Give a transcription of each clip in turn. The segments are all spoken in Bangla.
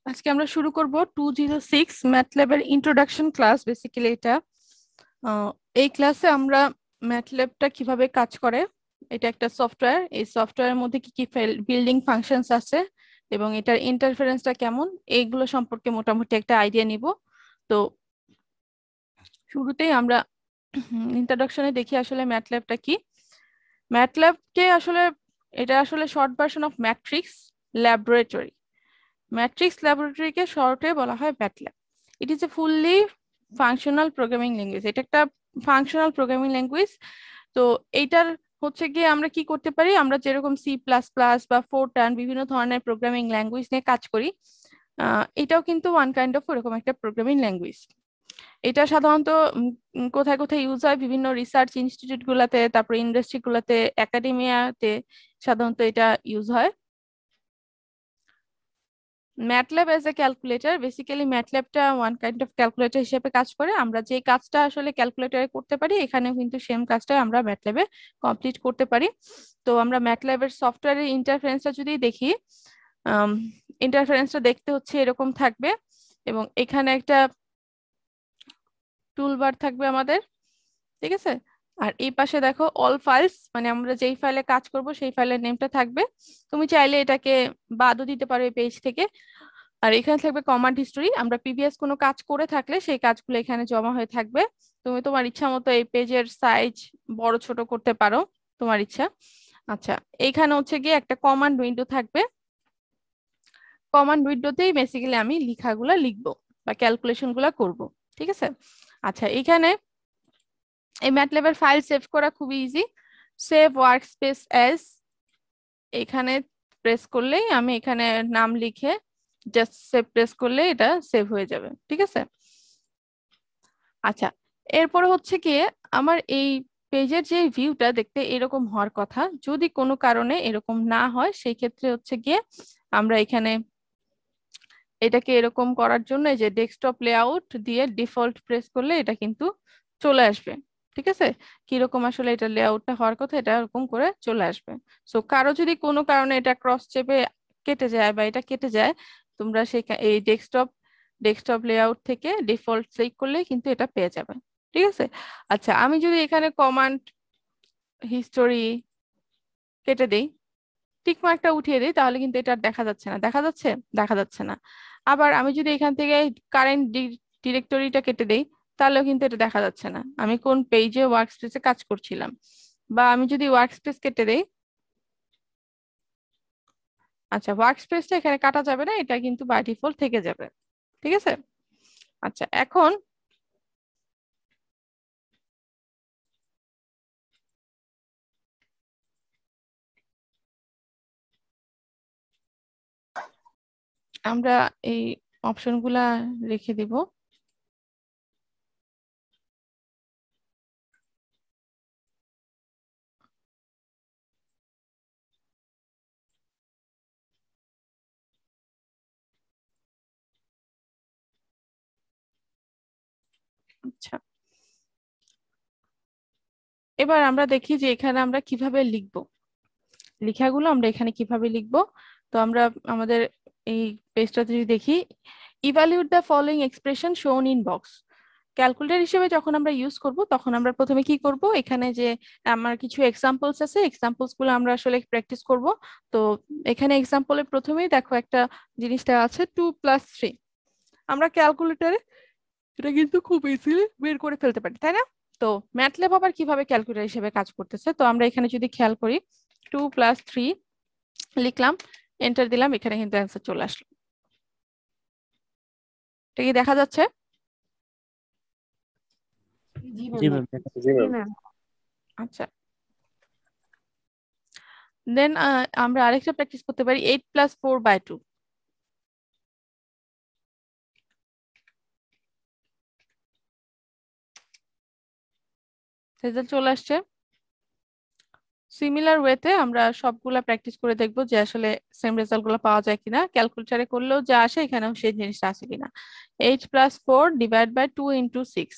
আজকে আমরা শুরু করব 206 ম্যাটল্যাবের ইন্ট্রোডাকশন ক্লাস। বেসিক্যালি এটা এই ক্লাসে আমরা ম্যাটল্যাবটা কিভাবে কাজ করে, এটা একটা সফটওয়্যার, এই সফটওয়্যারের মধ্যে কি কি বিল্ডিং ফাংশনস আছে এবং এটার ইন্টারফারেন্সটা কেমন, এইগুলো সম্পর্কে মোটামুটি একটা আইডিয়া নিব। তো শুরুতেই আমরা ইন্ট্রোডাকশনে দেখি আসলে ম্যাটল্যাবটা কি। ম্যাটল্যাবকে আসলে এটা আসলে short version of matrix laboratory. ম্যাট্রিক্স ল্যাবরেটরিকে শর্টে বলা হয় MATLAB. It is a fully functional programming language. এটা একটা ফাংশনাল প্রোগ্রামিং ল্যাঙ্গুয়েজ। তো এইটার হচ্ছে গিয়ে আমরা কি করতে পারি, আমরা যেরকম সি প্লাস প্লাস বা ফোরটান বিভিন্ন ধরনের প্রোগ্রামিং ল্যাঙ্গুয়েজ নিয়ে কাজ করি, এটাও কিন্তু ওয়ান কাইন্ড অফ ওরকম একটা প্রোগ্রামিং ল্যাঙ্গুয়েজ। এটা সাধারণত কোথায় কোথায় ইউজ হয়, বিভিন্ন রিসার্চ ইনস্টিটিউট গুলাতে, তারপরে ইন্ডাস্ট্রি গুলাতে, একাডেমিয়াতে সাধারণত এটা ইউজ হয়। MATLAB as a calculator, basically ম্যাটল্যাবটা ওয়ান কাইন্ড অফ ক্যালকুলেটর হিসেবে কাজ করে। আমরা যে কাজটা আসলে ক্যালকুলেটরে করতে পারি, এখানেও কিন্তু সেম কাজটা আমরা ম্যাটল্যাবে কমপ্লিট করতে পারি। তো আমরা ম্যাটল্যাবের সফটওয়্যারের ইন্টারফারেন্সটা যদি দেখি, ইন্টারফারেন্সটা দেখতে হচ্ছে এরকম থাকবে এবং এখানে একটা টুলবার থাকবে আমাদের, ঠিক আছে। আর এই পাশে দেখো অল ফাইলস, মানে আমরা যেই ফাইলে কাজ করব সেই ফাইলের নেমটা থাকবে। তুমি চাইলে এটাকে বাদও দিতে পারো এই পেজ থেকে। আর এখানে থাকবে কমান্ড হিস্টোরি, আমরা প্রিভিয়াস কোনো কাজ করে থাকলে সেই কাজগুলো এখানে জমা হয়ে থাকবে। তুমি তোমার ইচ্ছা মতো এই পেজের সাইজ বড় ছোট করতে পারো, তোমার ইচ্ছা। আচ্ছা, এইখানে হচ্ছে গিয়ে একটা কমান্ড উইন্ডো থাকবে। কমান্ড উইন্ডোতেই বেসিক্যালি আমি লেখাগুলা লিখবো বা ক্যালকুলেশন গুলা করব, ঠিক আছে। আচ্ছা, এখানে এই ম্যাটল্যাবের ফাইল সেভ করা খুবই ইজি। সেভ ওয়ার্কস্পেস অ্যাজ, এখানে প্রেস করলেই আমি এখানে নাম লিখে জাস্ট সেভ প্রেস করলে এটা সেভ হয়ে যাবে, ঠিক আছে। আচ্ছা, এরপরে হচ্ছে গিয়ে আমার এই পেজের যে ভিউটা দেখতে এরকম হওয়ার কথা, যদি কোনো কারণে এরকম না হয় সেই ক্ষেত্রে হচ্ছে গিয়ে আমরা এখানে এটাকে এরকম করার জন্য এই যে ডেস্কটপ লেআউট দিয়ে ডিফল্ট প্রেস করলে এটা কিন্তু চলে আসবে, ঠিক আছে। কিরকম আসলে এটা লেআউটটা হওয়ার কথা, এটা এরকম করে চলে আসবে। সো কারো যদি কোনো কারণে এটা ক্রস চেপে কেটে যায় বা এটা কেটে যায়, তোমরা সেই এই ডেস্কটপ লেআউট থেকে ডিফল্ট সিলেক্ট করলে কিন্তু এটা পেয়ে যাবে, ঠিক আছে। আচ্ছা, আমি যদি এখানে কমান্ড হিস্টোরি কেটে দেই, টিক মার্কটা উঠিয়ে দিই, তাহলে কিন্তু এটা আর দেখা যাচ্ছে না। দেখা যাচ্ছে? দেখা যাচ্ছে না। আবার আমি যদি এখান থেকে কারেন্ট ডিরেক্টরিটা কেটে দেই, তাহলেও কিন্তু এটা দেখা যাচ্ছে না আমি কোন পেজে ওয়ার্কস্পেসে কাজ করছিলাম। বা আমি যদি ওয়ার্কস্পেস কেটে দেই, আচ্ছা ওয়ার্কস্পেসটা এখানে কাটা যাবে না, এটা কিন্তু বাই ডিফল্ট থেকে যাবে, ঠিক আছে। আচ্ছা, এখন আমরা এই অপশনগুলা রেখে দিব। আচ্ছা, এবার আমরা দেখি যে এখানে আমরা কিভাবে লিখবো, লেখাগুলো আমরা এখানে কিভাবে লিখবো। তো আমরা আমাদের এই পেজটাতে যদি দেখি, ইভালুয়েট দ্য ফলোইং এক্সপ্রেশন শোন ইন বক্স। ক্যালকুলেটর হিসেবে যখন আমরা ইউজ করব তখন আমরা প্রথমে কি করব, এখানে যে আমার কিছু এক্সাম্পলস আছে, এক্সাম্পলস গুলো আমরা আসলে প্র্যাকটিস করব। তো এখানে এক্সাম্পলের প্রথমেই দেখো একটা জিনিসটা আছে 2+3। আমরা ক্যালকুলেটরে এটা কিন্তু খুব ইজিলি বের করে ফেলতে পারি, তাই না? তো ম্যাটল্যাব আবার কিভাবে ক্যালকুলেটর হিসেবে কাজ করতেছে, তো আমরা এখানে যদি খেয়াল করি 2+3 লিখলাম, এন্টার দিলাম, এখানে কিন্তু অ্যান্সার চলে আসলো। এটা কি দেখা যাচ্ছে? জি ম্যাম, জি ম্যাম। আচ্ছা, দেন আমরা আরেকটা প্র্যাকটিস করতে পারি 8+4/2। রেজাল্ট চলে আসছে। সিমিলার ওয়েতে আমরা সবগুলা প্র্যাকটিস করে দেখবো যে আসলে সেম রেজাল্ট গুলো পাওয়া যায় কিনা, ক্যালকুলেটারে করলেও যা আসে এখানেও সেই জিনিসটা আসে কিনা। 8+4/2 × 6।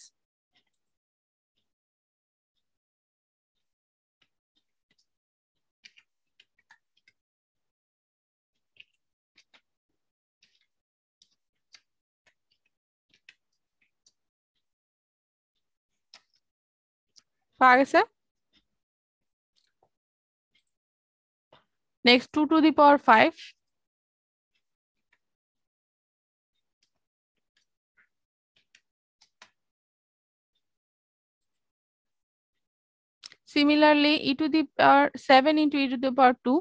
পাওয়া গেছে। Next 2 to the power 5, similarly e to the power 7 into e to the power 2।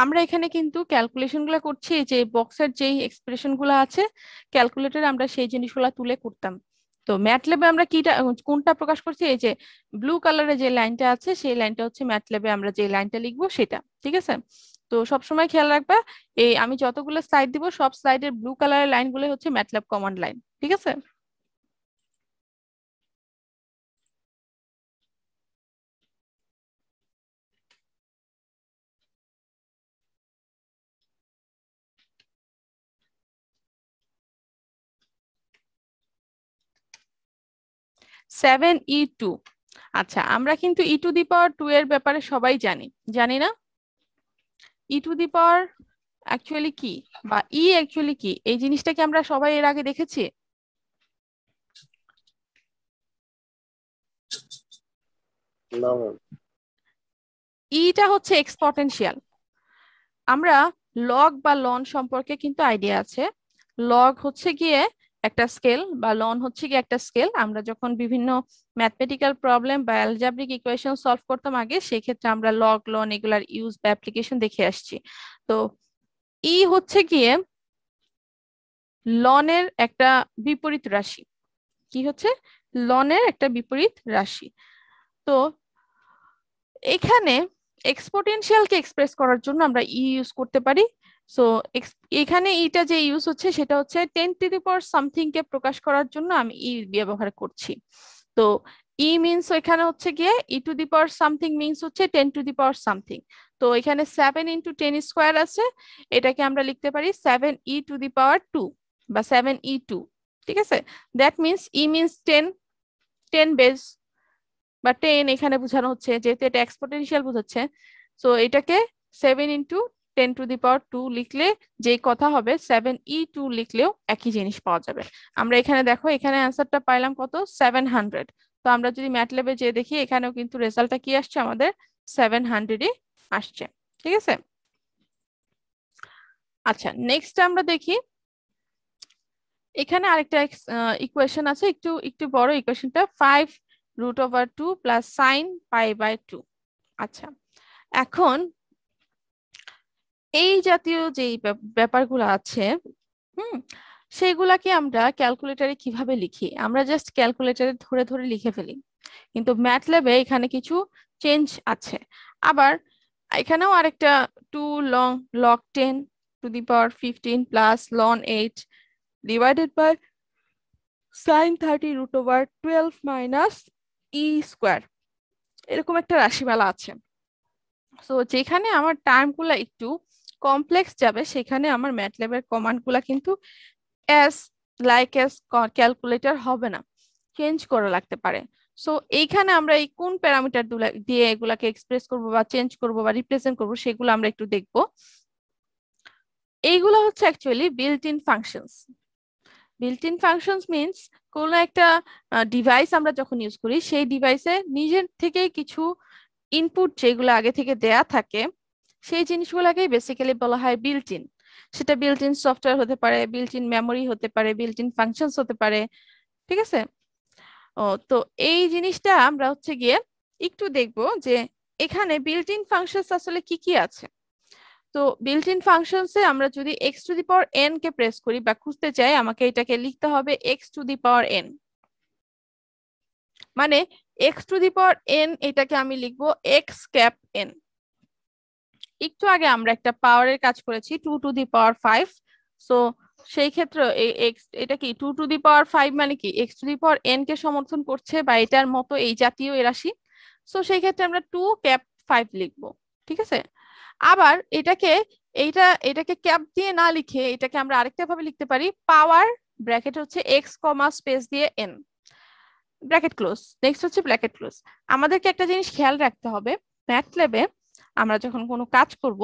আমরা এখানে কিন্তু ক্যালকুলেশন গুলো করছি, যে বক্সের যেই এক্সপ্রেশন গুলো আছে ক্যালকুলেটরে আমরা সেই জিনিসগুলো তুলে করতাম। তো ম্যাটল্যাবে আমরা কোনটা প্রকাশ করছি, এই যে ব্লু কালারে যে লাইনটা আছে সেই লাইনটা হচ্ছে ম্যাটল্যাবে আমরা যে লাইনটা লিখবো সেটা, ঠিক আছে। তো সবসময় খেয়াল রাখবা, এই আমি যতগুলো স্লাইড দিব সব স্লাইডের ব্লু কালারের লাইনগুলো হচ্ছে ম্যাটল্যাব কমান্ড লাইন, ঠিক আছে। 7e2। আচ্ছা, আমরা কিন্তু e টু দি পাওয়ার 2 এর ব্যাপারে সবাই জানি, জানি না? e to the power actually কি, বা ই অ্যাকচুয়ালি কি, এই জিনিসটা কি আমরা সবাই এর আগে দেখেছি? ইটা হচ্ছে এক্সপোনেনশিয়াল। আমরা লগ বা লন সম্পর্কে কিন্তু আইডিয়া আছে। লগ হচ্ছে গিয়ে একটা স্কেল, বা লন হচ্ছে গিয়ে একটা স্কেল। আমরা যখন বিভিন্ন ম্যাথমেটিক্যাল প্রবলেম বা অ্যালজেব্রিক ইকুয়েশন সলভ করতাম আগে, সেই ক্ষেত্রে আমরা লগ লন এগুলার ইউজ বা অ্যাপ্লিকেশন দেখে আসছি। তো ই হচ্ছে গিয়ে লনের একটা বিপরীত রাশি। কি হচ্ছে? লনের একটা বিপরীত রাশি। তো এখানে এক্সপোনেনশিয়ালকে এক্সপ্রেস করার জন্য আমরা ই ইউজ করতে পারি। সো এখানে ইটা যে ইউজ হচ্ছে সেটা হচ্ছে 10 টু দি পাওয়ার সামথিং কে প্রকাশ করার জন্য আমি ই ব্যবহার করছি। তো ই মিনস এখানে হচ্ছে গিয়ে e to the power something means হচ্ছে 10 টু দি পাওয়ার সামথিং। তো এখানে 7 ইন্টু 10 স্কোয়ার আছে, এটাকে আমরা লিখতে পারি 7e টু দি পাওয়ার 2 বা 7e2, ঠিক আছে। That means E means 10, 10 base বা 10 এখানে বোঝানো হচ্ছে, যেহেতু এটা এক্সপোনেনশিয়াল বোঝাচ্ছে। সো এটাকে 7 ইন্টু 10 টু দি পাওয়ার 2 লিখলে যেই কথা হবে, 7e2 লিখলেও একই জিনিস পাওয়া যাবে। আমরা এখানে দেখো, এখানে অ্যান্সারটা পাইলাম কত, 700। তো আমরা যদি ম্যাটল্যাবে যে দেখি, এখানেও কিন্তু রেজাল্টটা কি আসছে, আমাদের 700ই আসছে, ঠিক আছে। আচ্ছা, নেক্সট আমরা দেখি, এখানে আরেকটা ইকুয়েশন আছে, একটু একটু বড় ইকুয়েশনটা, 5√2 প্লাস সাইন পাই বাই 2। আচ্ছা, এখন এই জাতীয় যে ব্যাপারগুলো আছে, সেইগুলাকে আমরা ক্যালকুলেটরে কিভাবে লিখি? আমরা জাস্ট ক্যালকুলেটরে ধরে ধরে লিখে ফেলি, কিন্তু ম্যাটল্যাবে এখানে কিছু চেঞ্জ আছে। আবার এখানেও আরেকটা 2 log 10 to the power 15 plus ln 8 divided by sin 30√12 minus e square, এরকম একটা রাশিমালা আছে। সো যেখানে আমার টার্মগুলো একটু কমপ্লেক্স যাবে, সেখানে আমার ম্যাটল্যাবের কমান্ডগুলো কিন্তু অ্যাজ ক্যালকুলেটর হবে না, চেঞ্জ করা লাগতে পারে। সো এইখানে আমরা এই কোন প্যারামিটার দিয়ে এগুলাকে এক্সপ্রেস করব বা চেঞ্জ করব বা রিপ্রেজেন্ট করব, সেগুলো আমরা একটু দেখব। এইগুলো হচ্ছে actually built in functions. Built in functions means কোনো একটা ডিভাইস আমরা যখন ইউজ করি, সেই ডিভাইসে নিজের থেকেই কিছু ইনপুট যেগুলো আগে থেকে দেয়া থাকে, সেই জিনিসগুলোকেই বেসিক্যালি বলা হয় বিল্ট ইন। সেটা বিল্ট ইন সফটওয়্যার হতে পারে, বিল্ট ইন মেমোরি হতে পারে, বিল্ট ইন ফাংশনস হতে পারে, ঠিক আছে। তো এই জিনিসটা আমরা হচ্ছে গিয়ে একটু দেখবো যে এখানে বিল্ট ইন ফাংশনস আসলে কি কি আছে। তো বিল্ট ইন ফাংশনসে আমরা যদি x to the power n কে প্রেস করি বা খুঁজতে চাই, আমাকে এটাকে লিখতে হবে x to the power n. মানে x to the power n, এটাকে আমি লিখবো এক্স ক্যাপ এন। একটু আগে আমরা একটা পাওয়ারের কাজ করেছি 2 টু দি পাওয়ার 5। সো সেই ক্ষেত্রে এটা কি 2 টু দি পাওয়ার 5 মানে কি x to the power n কে সমর্থন করছে, বা এটার মতো এই জাতীয় রাশি। সো সেই ক্ষেত্রে আমরা 2 ক্যাপ 5 লিখবো, ঠিক আছে। আবার এটাকে ক্যাপ দিয়ে না লিখে এটাকে আমরা আরেকটা ভাবে লিখতে পারি, পাওয়ার ব্র্যাকেট হচ্ছে এক্স কমা স্পেস দিয়ে এন, ব্র্যাকেট ক্লোজ। নেক্সট হচ্ছে ব্র্যাকেট ক্লোজ। আমাদেরকে একটা জিনিস খেয়াল রাখতে হবে, ম্যাটল্যাবে আমরা যখন কোনো কাজ করব,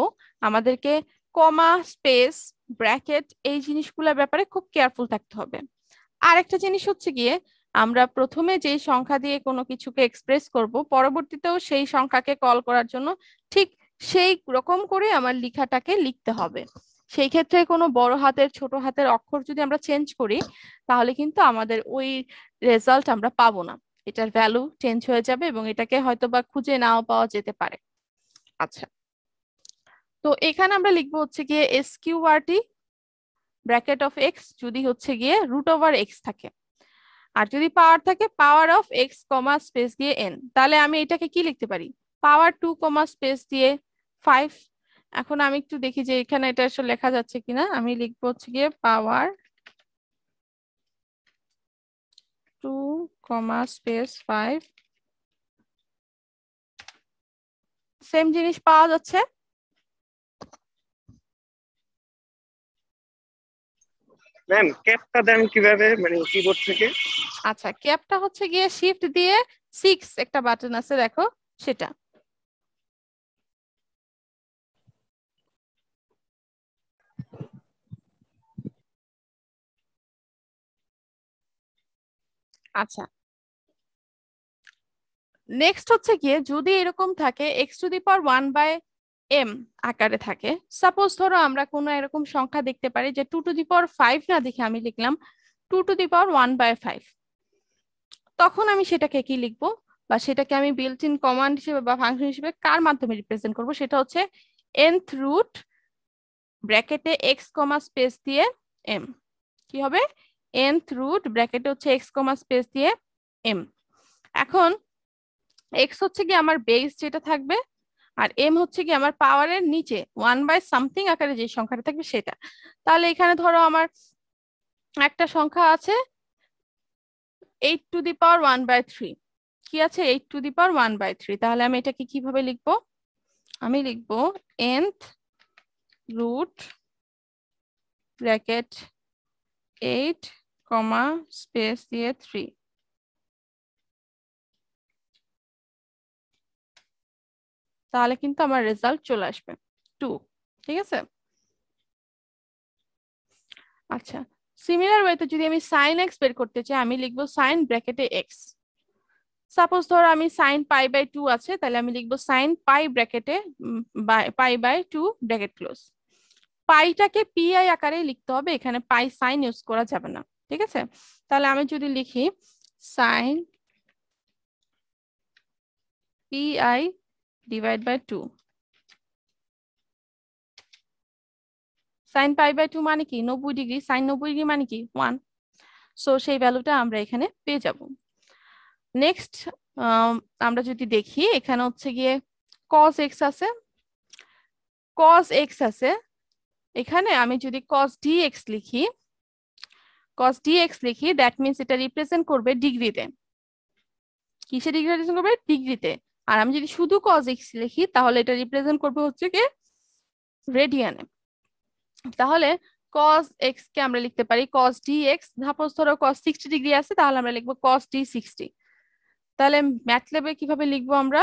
আমাদেরকে কমা স্পেস ব্র্যাকেট এই জিনিসগুলোর ব্যাপারে খুব কেয়ারফুল থাকতে হবে। আর একটা জিনিস হচ্ছে গিয়ে, আমরা প্রথমে যে সংখ্যা দিয়ে কোনো কিছুকে এক্সপ্রেস করব পরবর্তীতেও সেই সংখ্যাকে কল করার জন্য ঠিক সেই রকম করে আমার লেখাটাকে লিখতে হবে। সেই ক্ষেত্রে কোনো বড় হাতের ছোট হাতের অক্ষর যদি আমরা চেঞ্জ করি তাহলে কিন্তু আমাদের ওই রেজাল্ট আমরা পাবো না, এটার ভ্যালু চেঞ্জ হয়ে যাবে এবং এটাকে হয়তো বা খুঁজে নাও পাওয়া যেতে পারে। আচ্ছা, তো এখানে আমরা লিখবো হচ্ছে গিয়ে এসকিউআরটি ব্র্যাকেট অফ এক্স যদি হচ্ছে গিয়ে রুট ওভার এক্স থাকে, আর যদি পাওয়ার থাকে power of x comma space দিয়ে এন, তাহলে আমি এটাকে কি লিখতে পারি, পাওয়ার 2 কমা স্পেস দিয়ে 5। এখন আমি একটু দেখি যে এখানে এটা আসলে লেখা যাচ্ছে কিনা, আমি লিখবো হচ্ছে গিয়ে পাওয়ার 2 কমা স্পেস 5, সেম জিনিস পাওয়া যাচ্ছে। ম্যাম ক্যাপটা দেন কিভাবে, মানে কিবোর্ড থেকে? আচ্ছা, ক্যাপটা হচ্ছে গিয়ে শিফট দিয়ে 6 একটা বাটন আছে দেখো সেটা। আচ্ছা, নেক্সট হচ্ছে গিয়ে যদি এরকম থাকে x to the power 1/m আকারে থাকে, সাপোজ ধরো আমরা কোনো এরকম সংখ্যা দেখতে পারি যে 2 টু দি পাওয়ার 5 না দেখে আমি লিখলাম 2 টু দি পাওয়ার 1/5, তখন আমি সেটাকে কি লিখবো বা সেটাকে আমি বিল্ট ইন কমান্ড হিসেবে বা ফাংশন হিসেবে কার মাধ্যমে রিপ্রেজেন্ট করব, সেটা হচ্ছে nth রুট ব্র্যাকেটে এক্স কমা স্পেস দিয়ে m। কি হবে, nth রুট ব্র্যাকেটে হচ্ছে এক্স কমা স্পেস দিয়ে m। এখন এক্স হচ্ছে কি আমার বেস যেটা থাকবে, আর এম হচ্ছে কি আমার পাওয়ারের নিচে 1/something আকারে যে সংখ্যাটা থাকবে সেটা। তাহলে এখানে ধরো আমার একটা সংখ্যা আছে 8 টু দি পাওয়ার 1/3, কি আছে 8 টু দি পাওয়ার 1/3, তাহলে আমি এটাকে কিভাবে লিখবো, আমি লিখবো nth রুট ব্র্যাকেট 8 কমা স্পেস দিয়ে 3। তাহলে কিন্তু আমার রেজাল্ট চলে আসবে 2। ঠিক আছে। আচ্ছা, সিমিলার ওয়েতে যদি আমি সাইন এক্স বের করতে চাই আমি লিখবো সাইন ব্র্যাকেটে এক্স। সাপোজ ধরো আমি সাইন π/2 আছে, তাহলে আমি লিখবো সাইন পাই ব্র্যাকেটে π/2 ব্র্যাকেট ক্লোজ। পাইটাকে পিআই আকারে লিখতে হবে, এখানে পাই সাইন ইউজ করা যাবে না। ঠিক আছে, তাহলে আমি যদি লিখি sine pi divide by 2, sine π/2 মানে কি 90 ডিগ্রি, সাইন 90 ডিগ্রি মানে কি 1, সো সেই ভ্যালুটা আমরা এখানে পেয়ে যাব। নেক্সট আমরা যদি দেখি এখানে হচ্ছে গিয়ে cos x আছে, cos x আছে, এখানে আমি যদি cos dx লিখি, cos dx লিখি দ্যাট মিন্স এটা রিপ্রেজেন্ট করবে ডিগ্রিতে। কিসে ডিগ্রি রিপ্রেজেন্ট করবে, ডিগ্রিতে। আর আমি যদি শুধু cos x লিখি তাহলে এটা রিপ্রেজেন্ট করবে হচ্ছে কি রেডিয়ানে। তাহলে cos x কে আমরা লিখতে পারি cos dx, সাপোজ ধরো cos 60 ডিগ্রি আছে তাহলে আমরা লিখবো cos d 60। তাহলে ম্যাথল্যাবে কিভাবে লিখবো আমরা,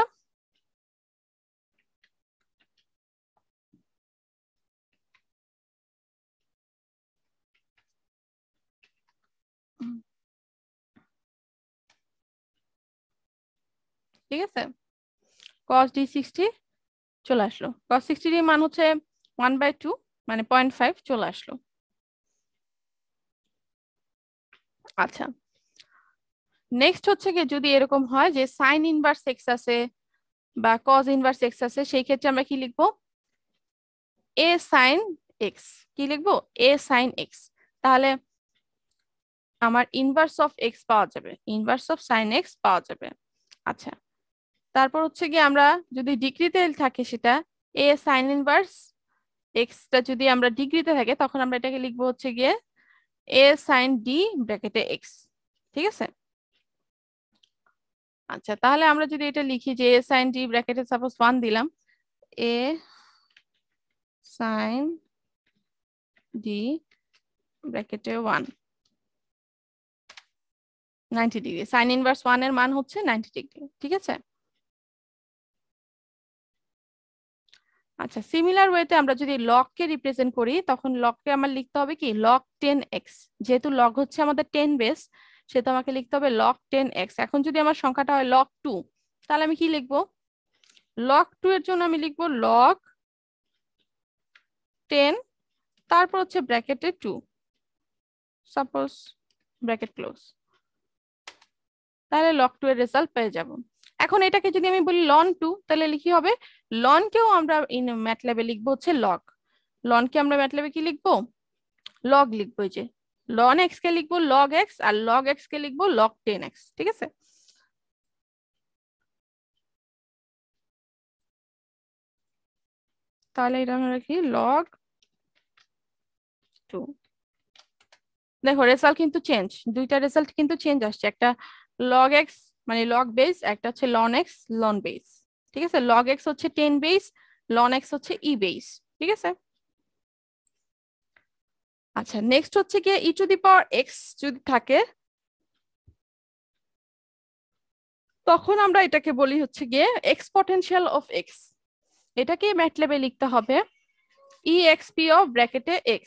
ঠিক আছে, cos d 60 চলে আসলো, cos 60 এর মান হচ্ছে 1/2 মানে 0.5 চলে আসলো। আচ্ছা, নেক্সট হচ্ছে কি যদি এরকম হয় যে সাইন ইনভার্স এক্স আছে বা কজ ইনভার্স এক্স আছে, সেই ক্ষেত্রে আমরা কি লিখবো, এ সাইন এক্স। কি লিখবো, এ সাইন এক্স। তাহলে আমার ইনভার্স অফ এক্স পাওয়া যাবে, ইনভার্স অফ সাইন এক্স পাওয়া যাবে। আচ্ছা, তারপর হচ্ছে কি আমরা যদি ডিগ্রিতে থাকে সেটা এ সাইন ইনভার্স এক্সটা যদি আমরা ডিগ্রিতে থাকে তখন আমরা এটাকে লিখবো হচ্ছে গিয়ে এ সাইন ডি ব্র্যাকেটে এক্স। ঠিক আছে। আচ্ছা, তাহলে আমরা যদি এটা লিখি যে এ সাইন ডি ব্র্যাকেটে সাপোজ 1 দিলাম, এ সাইন ডি ব্র্যাকেটে 1 90 ডিগ্রি, সাইন ইনভার্স 1 এর মান হচ্ছে 90 ডিগ্রি। ঠিক আছে। আচ্ছা, সিমিলার ওয়েতে আমরা যদি লগ কে রিপ্রেজেন্ট করি তখন লগ কে আমার লিখতে হবে কি লগ 10x, যেহেতু লগ হচ্ছে আমাদের 10 বেস, সে তো আমাকে লিখতে হবে log 10x। এখন যদি আমার সংখ্যাটা হয় log 2, তাহলে আমি কি লিখবো? log 2 এর জন্য আমি লিখবো log 10, তারপর হচ্ছে ব্র্যাকেটে 2, সাপোজ ব্র্যাকেট ক্লোজ। তাহলে log 2 এর রেজাল্ট পেয়ে যাব। এখন এটাকে যদি আমি বলি ln 2, তাহলে লিখি হবে ln কেও আমরা ইন ম্যাটল্যাবে লিখবো হচ্ছে log। ln কে আমরা ম্যাটল্যাবে কি লিখবো? log লিখবো। এই যে ln x কে লিখবো log x, আর log x কে লিখবো log 10x। ঠিক আছে, তাহলে এটা আমরা লিখি log 2। দেখো রেজাল্ট কিন্তু চেঞ্জ, দুইটা রেজাল্ট কিন্তু চেঞ্জ আসছে। একটা log x মানে log বেস, একটা হচ্ছে ln x ln বেস। ঠিক আছে, log x হচ্ছে 10 বেস, ln x হচ্ছে e বেস। ঠিক আছে, আচ্ছা নেক্সট হচ্ছে কি e to the power x যদি থাকে, তখন আমরা এটাকে বলি হচ্ছে গিয়ে এক্সপোনেনশিয়াল অফ x। এটাকে ম্যাটল্যাবে লিখতে হবে exp অফ ব্র্যাকেটে x।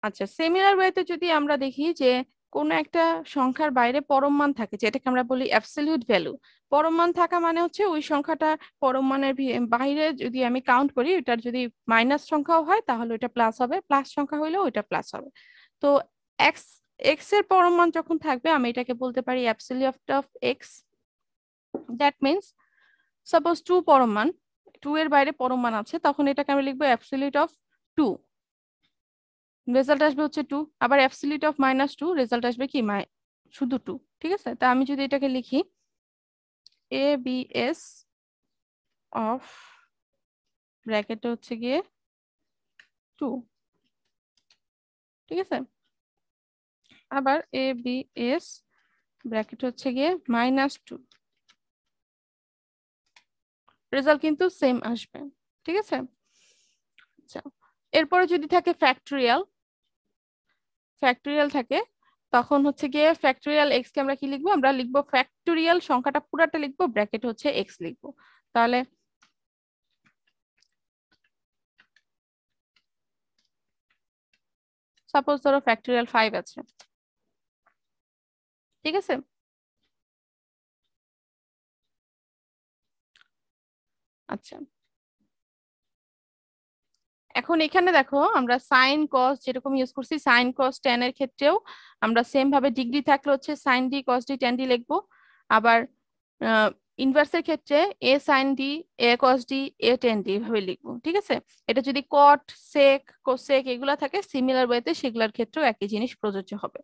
আচ্ছা সিমিলার ওয়েতে যদি আমরা দেখি যে কোন একটা সংখ্যার বাইরে পরম মান থাকে, যেটাকে আমরা বলি অ্যাবসলিউট ভ্যালু। পরম মান থাকা মানে হচ্ছে ওই সংখ্যাটা পরম মানের বাইরে যদি আমি কাউন্ট করি, এটার যদি মাইনাস সংখ্যাও হয় তাহলে ওটা প্লাস হবে, প্লাস সংখ্যা হইলেও ওটা প্লাস হবে। তো এক্স এক্স এর পরম মান যখন থাকবে আমি এটাকে বলতে পারি absolute of x. That means suppose 2 পরম মান, 2 এর বাইরে পরম মান আছে, তখন এটাকে আমি লিখবো অ্যাবসলিউট অফ 2, রেজাল্ট আসবে হচ্ছে 2। আবার অ্যাবসলিউট অফ -2, রেজাল্ট আসবে কি শুধু 2। ঠিক আছে, তা আমি যদি এটাকে লিখি এ বি এস অফ ব্র্যাকেটে হচ্ছে গিয়ে 2। ঠিক আছে, আবার এ বি এস ব্র্যাকেট হচ্ছে গিয়ে -2, রেজাল্ট কিন্তু সেম আসবে। ঠিক আছে, আচ্ছা এরপরে যদি থাকে ফ্যাক্টোরিয়াল, ফ্যাক্টোরিয়াল থাকে, তখন হচ্ছে গিয়ে ফ্যাক্টোরিয়াল এক্স কে আমরা কি লিখবো? আমরা লিখবো ফ্যাক্টোরিয়াল সংখ্যাটা পুরাটা লিখবো, ব্র্যাকেট হচ্ছে এক্স লিখবো। তাহলে সাপোজ ধরো ফ্যাক্টোরিয়াল 5 আছে। ঠিক আছে, আচ্ছা এখন এখানে দেখো আমরা সাইন কস যেরকম ইউজ করছি, সাইন কস টেন এর ক্ষেত্রেও আমরা সেম ভাবে ডিগ্রি থাকলে হচ্ছে sine d cos d tan d লিখবো। আবার ইনভার্সের ক্ষেত্রে a sine d a cos d a tan d ভাবে লিখবো। ঠিক আছে, এটা যদি কট সেক কোসেক এগুলা থাকে সিমিলার ওয়েতে, সেগুলোর ক্ষেত্রেও একই জিনিস প্রযোজ্য হবে।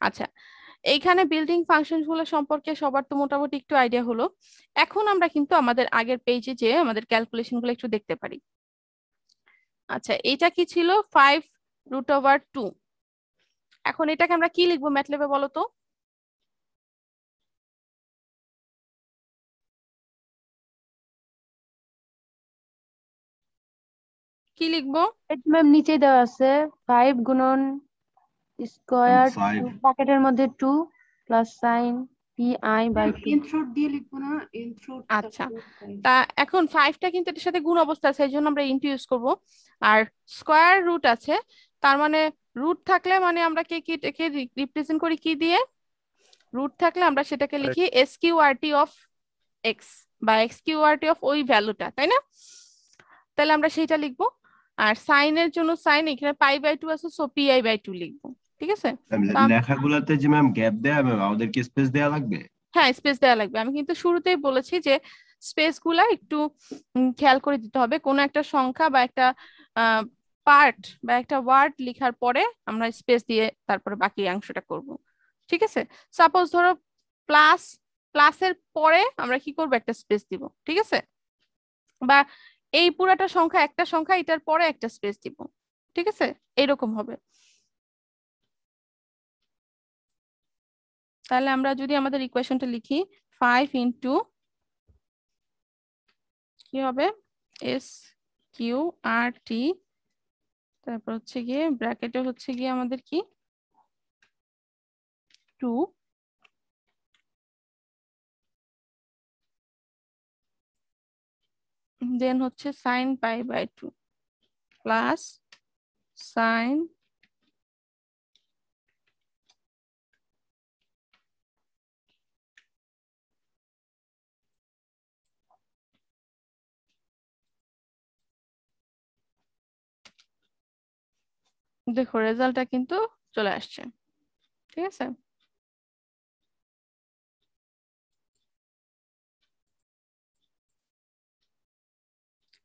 আচ্ছা এইখানে বিল্ডিং ফাংশন গুলো সম্পর্কে সবার তো মোটামুটি একটু আইডিয়া হলো। এখন আমরা কিন্তু আমাদের আগের পেজে যে আমাদের ক্যালকুলেশন গুলো একটু দেখতে পারি। আচ্ছা এটা কি ছিল? 5√2। এখন এটাকে আমরা কি লিখবো ম্যাটল্যাবে বলো তো? কি লিখবো? এটা ম্যাম নিচে দেওয়া আছে 5 গুণন স্কয়ার 5 ব্র্যাকেটের মধ্যে 2 plus sine pi by 2। ইনথ্রোড দিয়ে লিখবো না? ইনথ্রোড আচ্ছা তা এখন 5টা কিন্তু এটার সাথে গুণ অবস্থা আছে, এই জন্য আমরা ইনটু ইউজ করবো। আর স্কয়ার রুট আছে, তার মানে রুট থাকলে মানে আমরা কে কি কে রিপ্রেজেন্ট করি কি দিয়ে? রুট থাকলে আমরা সেটাকে লিখি এসকিউআরটি অফ এক্স বা এক্সকিউআরটি অফ ওই ভ্যালুটা, তাই না? তাহলে আমরা সেইটা লিখবো। আর সাইনের জন্য সাইন এখানে π/2 আছে, সো pi/2 লিখবো। ঠিক আছে, লেখাগুলোতে যে ম্যাম গ্যাপ দেয়া, ম্যাম আমাদের কি স্পেস দেয়া লাগবে? হ্যাঁ স্পেস দেওয়া লাগবে। আমি কিন্তু শুরুতেই বলেছি যে স্পেস গুলা একটু খেয়াল করে দিতে হবে। কোনো একটা সংখ্যা বা একটা পার্ট বা একটা ওয়ার্ড লেখার পরে আমরা স্পেস দিয়ে তারপরে বাকি অংশটা করব। ঠিক আছে, সাপোজ ধরো প্লাস, প্লাসের পরে আমরা কি করব? একটা স্পেস দিব। ঠিক আছে, বা এই পুরাটা সংখ্যা একটা সংখ্যা, এটার পরে একটা স্পেস দিব। ঠিক আছে, এইরকম হবে। তাহলে আমরা যদি আমাদের ইকুয়েশনটা লিখি 5 ইন্টু কি হবে এস কিউ আর টি, তারপর হচ্ছে গিয়ে ব্র্যাকেটে হচ্ছে গিয়ে আমাদের কি 2, দেন হচ্ছে sine pi by 2 plus sine দেখো রেজাল্টটা কিন্তু চলে আসছে, ঠিক আছে।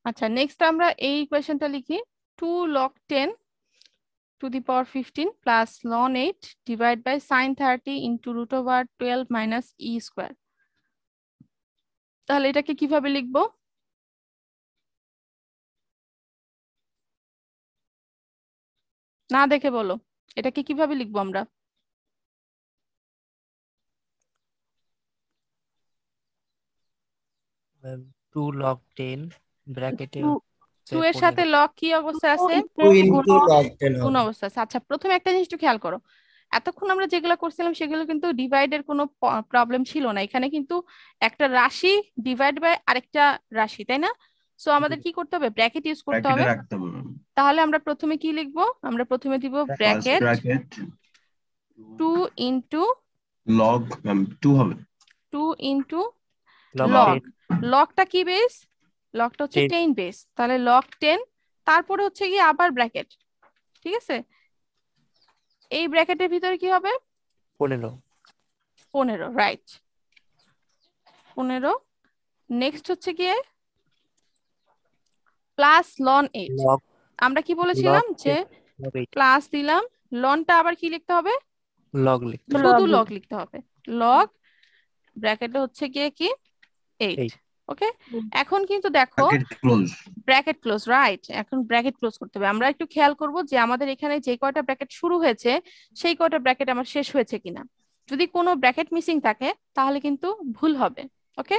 আচ্ছা নেক্সট আমরা এই ইকুয়েশনটা লিখি 2 log 10 to the power 15 plus ln 8 divided by sin 30 into root over 12 minus e square। তাহলে এটাকে কিভাবে লিখবো? না দেখে বলো এটাকে কিভাবে লিখবো আমরা? 2 log 10 ব্র্যাকেটে 2 এর সাথে লগ কি অবস্থা আছে? 2 into log 10 গুণ হবে। অবস্থা আছে। আচ্ছা প্রথমে একটা জিনিস একটু খেয়াল করো, এতক্ষণ আমরা যেগুলো করছিলাম সেগুলো কিন্তু ডিভাইডের কোনো প্রবলেম ছিল না, এখানে কিন্তু একটা রাশি ডিভাইড বাই আরেকটা রাশি, তাই না? সো আমাদের কি করতে হবে? ব্র্যাকেট ইউজ করতে ব্র্যাকেটে হবে। রাখতে হবে। তাহলে আমরা প্রথমে কি লিখবো? আমরা প্রথমে দিব first bracket bracket 2 into log 2 হবে 2 ইনটু log লগ। 10 লগটা কি বেস? লগটা হচ্ছে 10 10 বেস, তাহলে লগ 10 তারপরে হচ্ছে কি আবার ব্র্যাকেট, ঠিক আছে। এই ব্র্যাকেটের ভিতরে কি হবে? 15, রাইট 15। নেক্সট হচ্ছে গিয়ে প্লাস লন 8। log আমরা কি বলেছিলাম যে log 8 প্লাস দিলাম, লনটা আবার কি লিখতে হবে? log লিখতে হবে। শুধু লগ লিখতে হবে। লগ ব্র্যাকেটে হচ্ছে গিয়ে কি 8, 8 ওকে। এখন কিন্তু দেখো bracket close bracket close, right. এখন ব্র্যাকেট ক্লোজ করতে হবে। আমরা একটু খেয়াল করব যে আমাদের এখানে যে কয়টা ব্র্যাকেট শুরু হয়েছে সেই কয়টা ব্র্যাকেট আমার শেষ হয়েছে কিনা। যদি কোনো ব্র্যাকেট মিসিং থাকে তাহলে কিন্তু ভুল হবে, ওকে।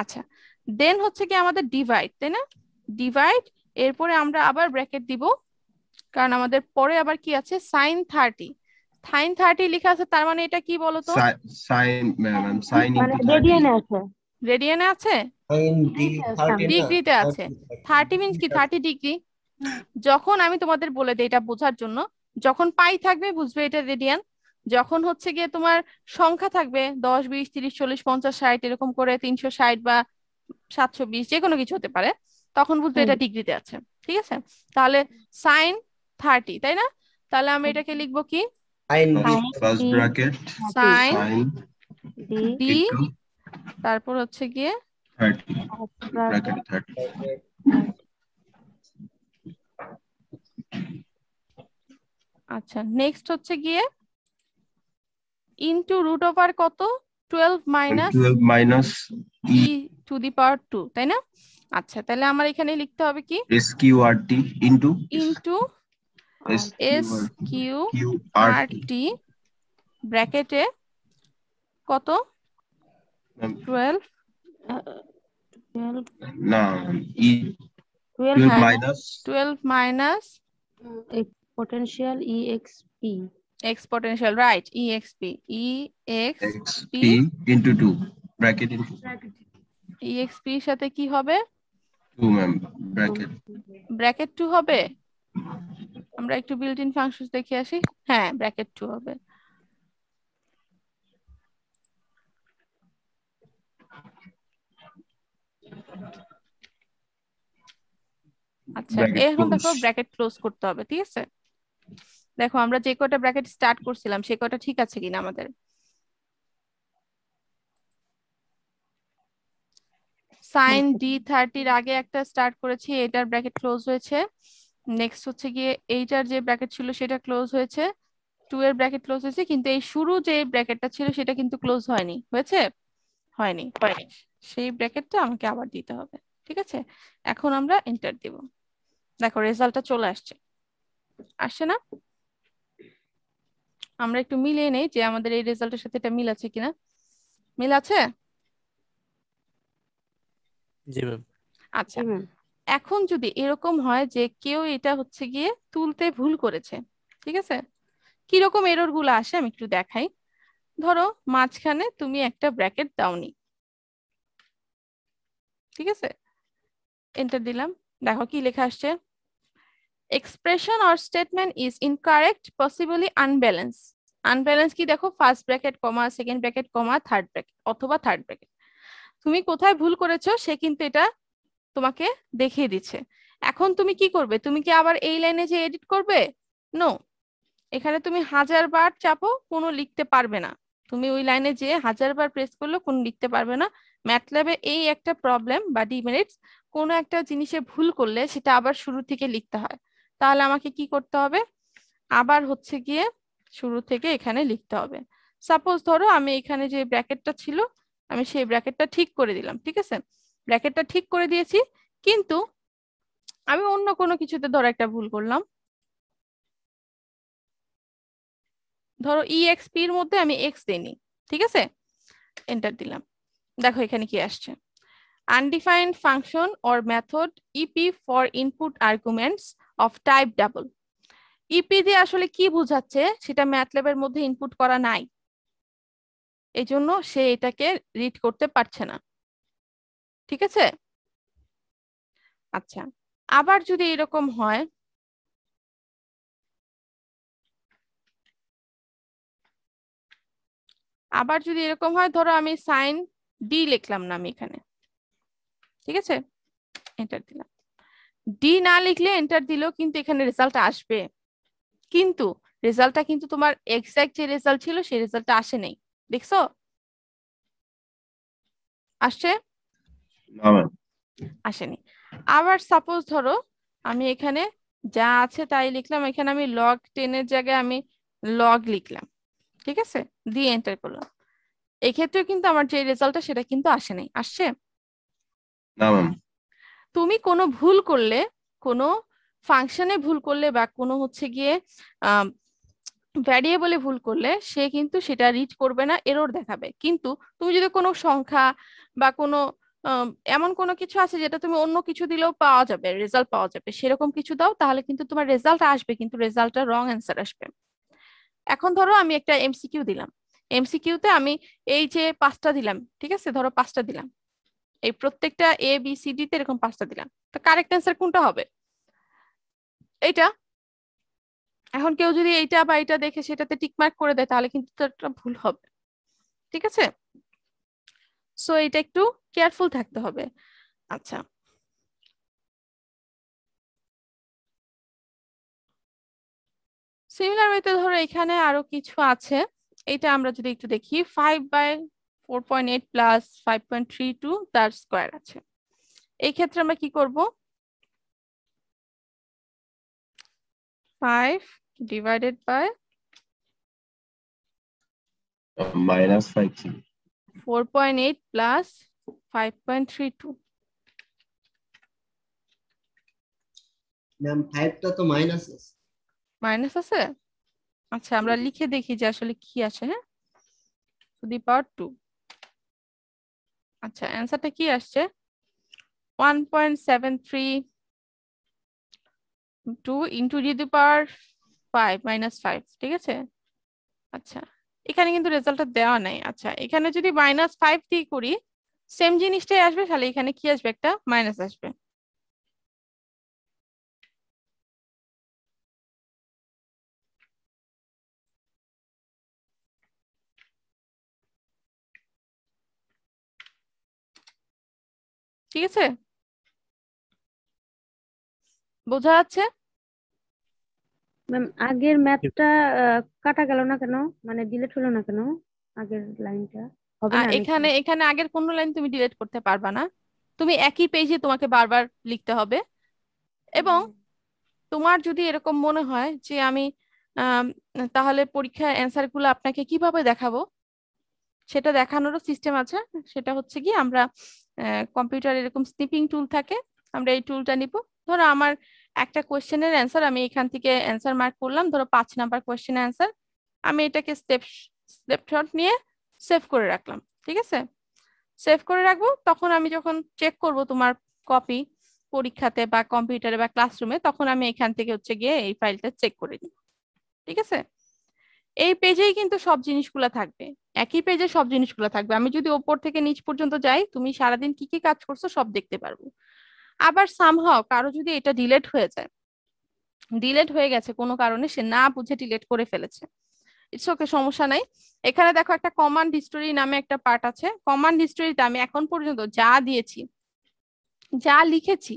আচ্ছা দেন হচ্ছে কি আমাদের ডিভাইড, তাই না? ডিভাইড, এরপরে আমরা আবার ব্র্যাকেট দিব কারণ আমাদের পরে আবার কি আছে? সাইন 30। সাইন 30 লেখা আছে, তার মানে এটা কি বলতো? সাইন ম্যাম সাইন মানে ইনটু 30 রেডিয়ানে আছে, রেডিয়ানে আছে, sin d 30 না ডিগ্রিতে আছে। 30 মিন্স কি? 30 ডিগ্রি। যখন আমি তোমাদের বলে দিই এটা বোঝার জন্য, যখন পাই থাকবে বুঝবে এটা রেডিয়ান, যখন হচ্ছে গিয়ে তোমার সংখ্যা থাকবে 10 20 30 40 50 60 এরকম করে 360 বা 720 যে কোনো কিছু হতে পারে, তখন বুঝবে এটা ডিগ্রিতে আছে, ঠিক আছে। তাহলে সাইন 30, তাই না? তাহলে আমি এটাকে লিখবো কি? sin d first bracket sine sine D, into তারপর হচ্ছে গিয়ে 30 ব্র্যাকেট 30 আচ্ছা নেক্সট হচ্ছে গিয়ে ইনটু রুট ওভার কত? 12 minus 12 minus e to the power 2, তাই না? আচ্ছা তাহলে আমার এখানে লিখতে হবে কি? SQRT into into S Q R SQRT T ব্র্যাকেটে কত? 12 না e 12 12 minus 12 minus potential exp exponential, right, EXP XP into 2 bracket into EXP এর সাথে কি হবে? 2 ম্যাম ব্র্যাকেট ব্র্যাকেট 2 হবে। আমরা একটু বিল্ট ইন ফাংশনস দেখে আসি। হ্যাঁ ব্র্যাকেট 2 হবে। আচ্ছা Bracket এখন দেখো close. ব্র্যাকেট ক্লোজ করতে হবে, ঠিক আছে। দেখো আমরা যে কয়টা ব্র্যাকেট স্টার্ট করছিলাম সেই কয়টা ঠিক আছে কিনা আমাদের। সাইন D30 এর আগে একটা স্টার্ট করেছি, এটার ব্র্যাকেট ক্লোজ হয়েছে। নেক্সট হচ্ছে গিয়ে এইটার যে ব্র্যাকেট ছিল সেটা ক্লোজ হয়েছে, 2 এর ব্র্যাকেট ক্লোজ হয়েছে, কিন্তু এই শুরু যে ব্র্যাকেটটা ছিল সেটা কিন্তু ক্লোজ হয়নি। হয়েছে? হয়নি। সেই ব্র্যাকেটটা আমাকে আবার দিতে হবে, ঠিক আছে। এখন আমরা এন্টার দিব। দেখো রেজাল্টটা চলে আসছে, আসছে না? আমরা একটু মিলিয়ে নেই যে আমাদের এই রেজাল্টের সাথে এটা মিল আছে কিনা। মিল আছে? জি ম্যাম। আচ্ছা এখন যদি এরকম হয় যে কেউ এটা হচ্ছে গিয়ে তুলতে ভুল করেছে, ঠিক আছে, কিরকম এরর গুলো আসে আমি একটু দেখাই। ধরো মাঝখানে তুমি একটা ব্র্যাকেট দাওনি, ঠিক আছে, এন্টার দিলাম, দেখো কি লেখা আসছে, expression or statement is incorrect, possibly unbalance. Unbalance কি দেখো, ফার্স্ট ব্র্যাকেট কমা, সেকেন্ড ব্র্যাকেট কমা, থার্ড ব্র্যাকেট অথবা থার্ড ব্র্যাকেট। তুমি কোথায় ভুল করেছো সে কিন্তু এটা তোমাকে দেখিয়ে দিচ্ছে। এখন তুমি কি করবে, তুমি কি আবার এই লাইনে যে এডিট করবে? নো, এখানে তুমি 1000 বার চাপো কোনো লিখতে পারবে না। তুমি ওই লাইনে যে 1000 বার প্রেস করলে কোনো লিখতে পারবে না। ম্যাটল্যাবে এই একটা প্রবলেম বা ডিমেরিটস, কোনো একটা জিনিসে ভুল করলে সেটা আবার শুরু থেকে লিখতে হয়। তাহলে আমাকে কি করতে হবে, আবার হচ্ছে গিয়ে শুরু থেকে এখানে লিখতে হবে। সাপোজ ধরো আমি এখানে যে ব্র্যাকেটটা ছিল আমি সেই ব্র্যাকেটটা ঠিক করে দিলাম, ঠিক আছে, ব্র্যাকেটটা ঠিক করে দিয়েছি, কিন্তু আমি অন্য কোনো কিছুতে ধরো একটা ভুল করলাম, ধরো EXP এর মধ্যে আমি X দেইনি, ঠিক আছে, এন্টার দিলাম, দেখো এখানে কি আসছে, undefined function or method EP for input arguments of type double। EP দিয়ে আসলে কি বোঝাচ্ছে সেটা ম্যাটল্যাবের মধ্যে ইনপুট করা নাই, এই জন্য সে এটাকে রিড করতে পারছে না, ঠিক আছে। আচ্ছা, আবার যদি এরকম হয়, আবার যদি এরকম হয়, ধরো আমি সাইন ডি লিখলাম না আমি এখানে, ঠিক আছে, এন্টার দিলাম, ডি না লিখলে এন্টার দিলেও কিন্তু এখানে রেজাল্ট আসবে, কিন্তু রেজাল্টটা কিন্তু তোমার এক্সাক্ট যে রেজাল্ট ছিল সেই রেজাল্টটা আসে নাই, দেখছো আসছে? না ম্যাম। আসেনি। আবার সাপোজ ধরো আমি এখানে যা আছে তাই লিখলাম, এখানে আমি লগ 10 এর জায়গায় আমি লগ লিখলাম, ঠিক আছে, দিয়ে এন্টার করলাম, এক্ষেত্রে কিন্তু আমার যে রেজাল্টটা সেটা কিন্তু আসে নাই, আসছে? না ম্যাম। তুমি কোনো ভুল করলে, কোনো ফাংশনে ভুল করলে বা কোনো হচ্ছে গিয়ে ভ্যারিয়েবলে ভুল করলে সে কিন্তু সেটা রিড করবে না, এরর দেখাবে। কিন্তু তুমি যদি কোনো সংখ্যা বা কোনো এমন কোনো কিছু আছে যেটা তুমি অন্য কিছু দিলেও পাওয়া যাবে, রেজাল্ট পাওয়া যাবে, সেরকম কিছু দাও, তাহলে কিন্তু তোমার রেজাল্ট আসবে, কিন্তু রেজাল্টটা রং অ্যান্সার আসবে। এখন ধরো আমি একটা এমসিকিউ দিলাম, এমসিকিউতে আমি এই যে 5টা দিলাম, ঠিক আছে, ধরো 5টা দিলাম, এই প্রত্যেকটা ABCD তে এরকম 5টা দিলাম, তো কারেক্ট অ্যান্সার কোনটা হবে? এইটা। এখন কেউ যদি এইটা বা এটা দেখে সেটাতে টিক মার্ক করে দেয় তাহলে কিন্তু একটা ভুল হবে, ঠিক আছে, সো এটা একটু কেয়ারফুল থাকতে হবে। আচ্ছা, সিমিলার ওয়েতে ধরো এখানে আরো কিছু আছে, এটা আমরা যদি একটু দেখি, 5/4.8 প্লাস 5.32 তার স্কোয়ার আছে, এই ক্ষেত্রে আমরা কি করব, 5 ডিভাইডেড বাই -5 ছিল। 4.8 প্লাস 5.32, ম্যাম 5 টা তো মাইনাস আছে। মাইনাস আছে? আচ্ছা আমরা লিখে দেখি যে আসলে কি আছে। হ্যাঁ, টু দি পাওয়ার 2। আচ্ছা অ্যান্সারটা কি আসছে, 1.732 into two the power 5 minus 5, ঠিক আছে। আচ্ছা এখানে কিন্তু রেজাল্টটা দেওয়া নাই। আচ্ছা এখানে যদি -5 দিয়ে করি সেম জিনিসটাই আসবে, তাহলে এখানে কি আসবে, একটা মাইনাস আসবে। ঠিক আছে, বোঝা যাচ্ছে? ম্যাম আগের ম্যাথটা কাটা গেল না কেন, মানে ডিলিট হলো না কেন আগের লাইনটা? হবে না এখানে নাকি? এখানে আগের কোন লাইন তুমি ডিলিট করতে পারবা না, তুমি একই পেজে তোমাকে বারবার লিখতে হবে। এবং তোমার যদি এরকম মনে হয় যে আমি তাহলে পরীক্ষার অ্যান্সার গুলো আপনাকে কিভাবে দেখাবো, সেটা দেখানোরও সিস্টেম আছে। সেটা হচ্ছে কি, আমরা কম্পিউটার এরকম স্নিপিং টুল থাকে, আমরা এই টুলটা নিব। ধরো আমার একটা কোয়েশ্চেনের অ্যান্সার আমি এখান থেকে অ্যান্সার মার্ক করলাম, ধরো 5 নাম্বার কোয়েশ্চেনের অ্যান্সার, আমি এটাকে স্ন্যাপশট নিয়ে সেভ করে রাখলাম, ঠিক আছে। সেভ করে রাখবো, তখন আমি যখন চেক করব তোমার কপি পরীক্ষাতে বা কম্পিউটারে বা ক্লাসরুমে, তখন আমি এখান থেকে হচ্ছে গিয়ে এই ফাইলটা চেক করে নিই, ঠিক আছে। এই পেজেই কিন্তু সব জিনিসগুলো থাকবে, একই পেজে সব জিনিসগুলো থাকবে। আমি যদি ওপর থেকে নিচ পর্যন্ত যাই, তুমি সারাদিন কি কি কাজ করছো সব দেখতে পারবো। আবার সামহাও কারো যদি এটা ডিলেট হয়ে যায়, ডিলেট হয়ে গেছে কোনো কারণে, সে না বুঝে ডিলেট করে ফেলেছে, ইটস ওকে, সমস্যা নাই। এখানে দেখো একটা কমান্ড হিস্টোরি নামে একটা পার্ট আছে। কমান্ড হিস্টোরিতে আমি এখন পর্যন্ত যা দিয়েছি, যা লিখেছি,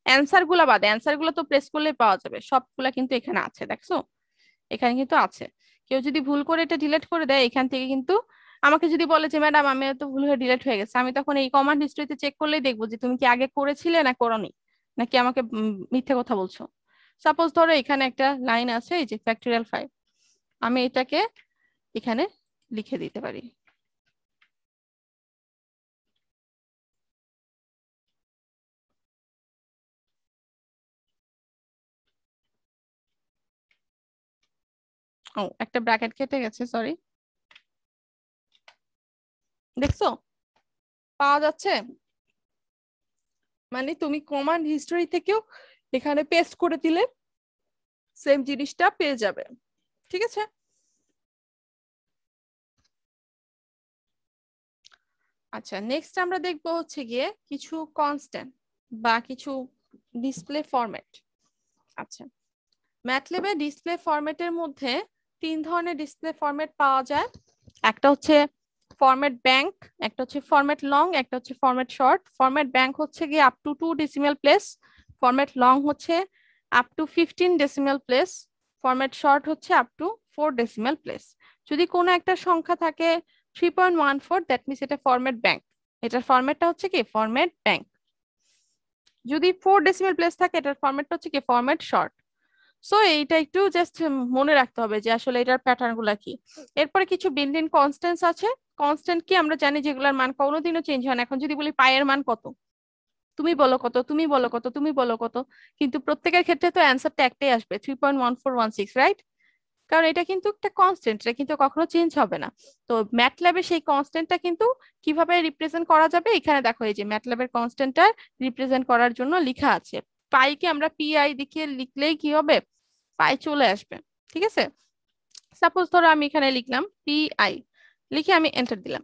অ্যান্সার গুলা বাদে, অ্যান্সার গুলো তো প্রেস করলে পাওয়া যাবে, সবগুলা কিন্তু এখানে আছে, দেখছো এখানে কিন্তু আছে। কেউ যদি ভুল করে এটা ডিলিট করে দেয় এখান থেকে কিন্তু আমাকে যদি বলে যে ম্যাডাম আমি তো ভুল হয়ে ডিলিট হয়ে গেছে, আমি তখন এই কমান্ড হিস্ট্রিতে চেক করলেই দেখবো যে তুমি কি আগে করেছিলে না করোনি, নাকি আমাকে মিথ্যে কথা বলছো। সাপোজ ধরো এখানে একটা লাইন আছে, এই যে ফ্যাক্টরিয়াল 5, আমি এটাকে এখানে লিখে দিতে পারি। ও একটা ব্র্যাকেট কেটে গেছে, সরি, দেখছো পাওয়া যাচ্ছে? মানে তুমি কমান্ড হিস্টোরি থেকেও এখানে পেস্ট করে দিলে সেম জিনিসটা পেয়ে যাবে, ঠিক আছে। আচ্ছা, নেক্সট আমরা দেখবো হচ্ছে গিয়ে কিছু কনস্ট্যান্ট বা কিছু ডিসপ্লে ফরম্যাট। আচ্ছা, ম্যাটল্যাবে ডিসপ্লে ফরম্যাটের মধ্যে 3 ধরনের ডিসপ্লে ফরম্যাট পাওয়া যায়। একটা হচ্ছে ফরম্যাট ব্যাংক, একটা হচ্ছে ফরম্যাট লং, একটা হচ্ছে ফরম্যাট শর্ট। ফরম্যাট ব্যাংক হচ্ছে গিয়ে up to 2 decimal place, format long হচ্ছে up to 15 decimal place, format short হচ্ছে আপ টু 4 ডেসিমাল প্লেস। যদি কোনো একটা সংখ্যা থাকে 3.14, দ্যাট মিনস এটা ফরম্যাট ব্যাংক, এটার ফরম্যাটটা হচ্ছে কি ফরম্যাট ব্যাংক। যদি 4 ডেসিমাল প্লেস থাকে এটার ফরম্যাটটা হচ্ছে কি ফরম্যাট শর্ট। সো এইটা একটু জাস্ট মনে রাখতে হবে যে আসলে এটার প্যাটার্ন গুলা কি। এরপরে কিছু বিল্ট ইন কনস্ট্যান্টস আছে। কনস্ট্যান্ট কি আমরা জানি যেগুলোর মান কোনোদিনও চেঞ্জ হয় না। এখন যদি বলি পায়ের মান কত, তুমি বলো কত, তুমি বলো কত, তুমি বলো কত, কিন্তু প্রত্যেকের ক্ষেত্রে তো অ্যান্সারটা একটাই আসবে 3.1416, রাইট? কারণ এটা কিন্তু একটা কনস্ট্যান্ট, এটা কিন্তু কখনো চেঞ্জ হবে না। তো ম্যাটল্যাবে সেই কনস্ট্যান্টটা কিন্তু কিভাবে রিপ্রেজেন্ট করা যাবে, এখানে দেখো এই যে ম্যাটল্যাবের কনস্ট্যান্টটা রিপ্রেজেন্ট করার জন্য লেখা আছে। পাইকে আমরা পিআই দেখিয়ে লিখলেই কি হবে, পাই চলে আসবে, ঠিক আছে। সাপোজ ধরো আমি এখানে লিখলাম পিআই, লিখে আমি এন্টার দিলাম,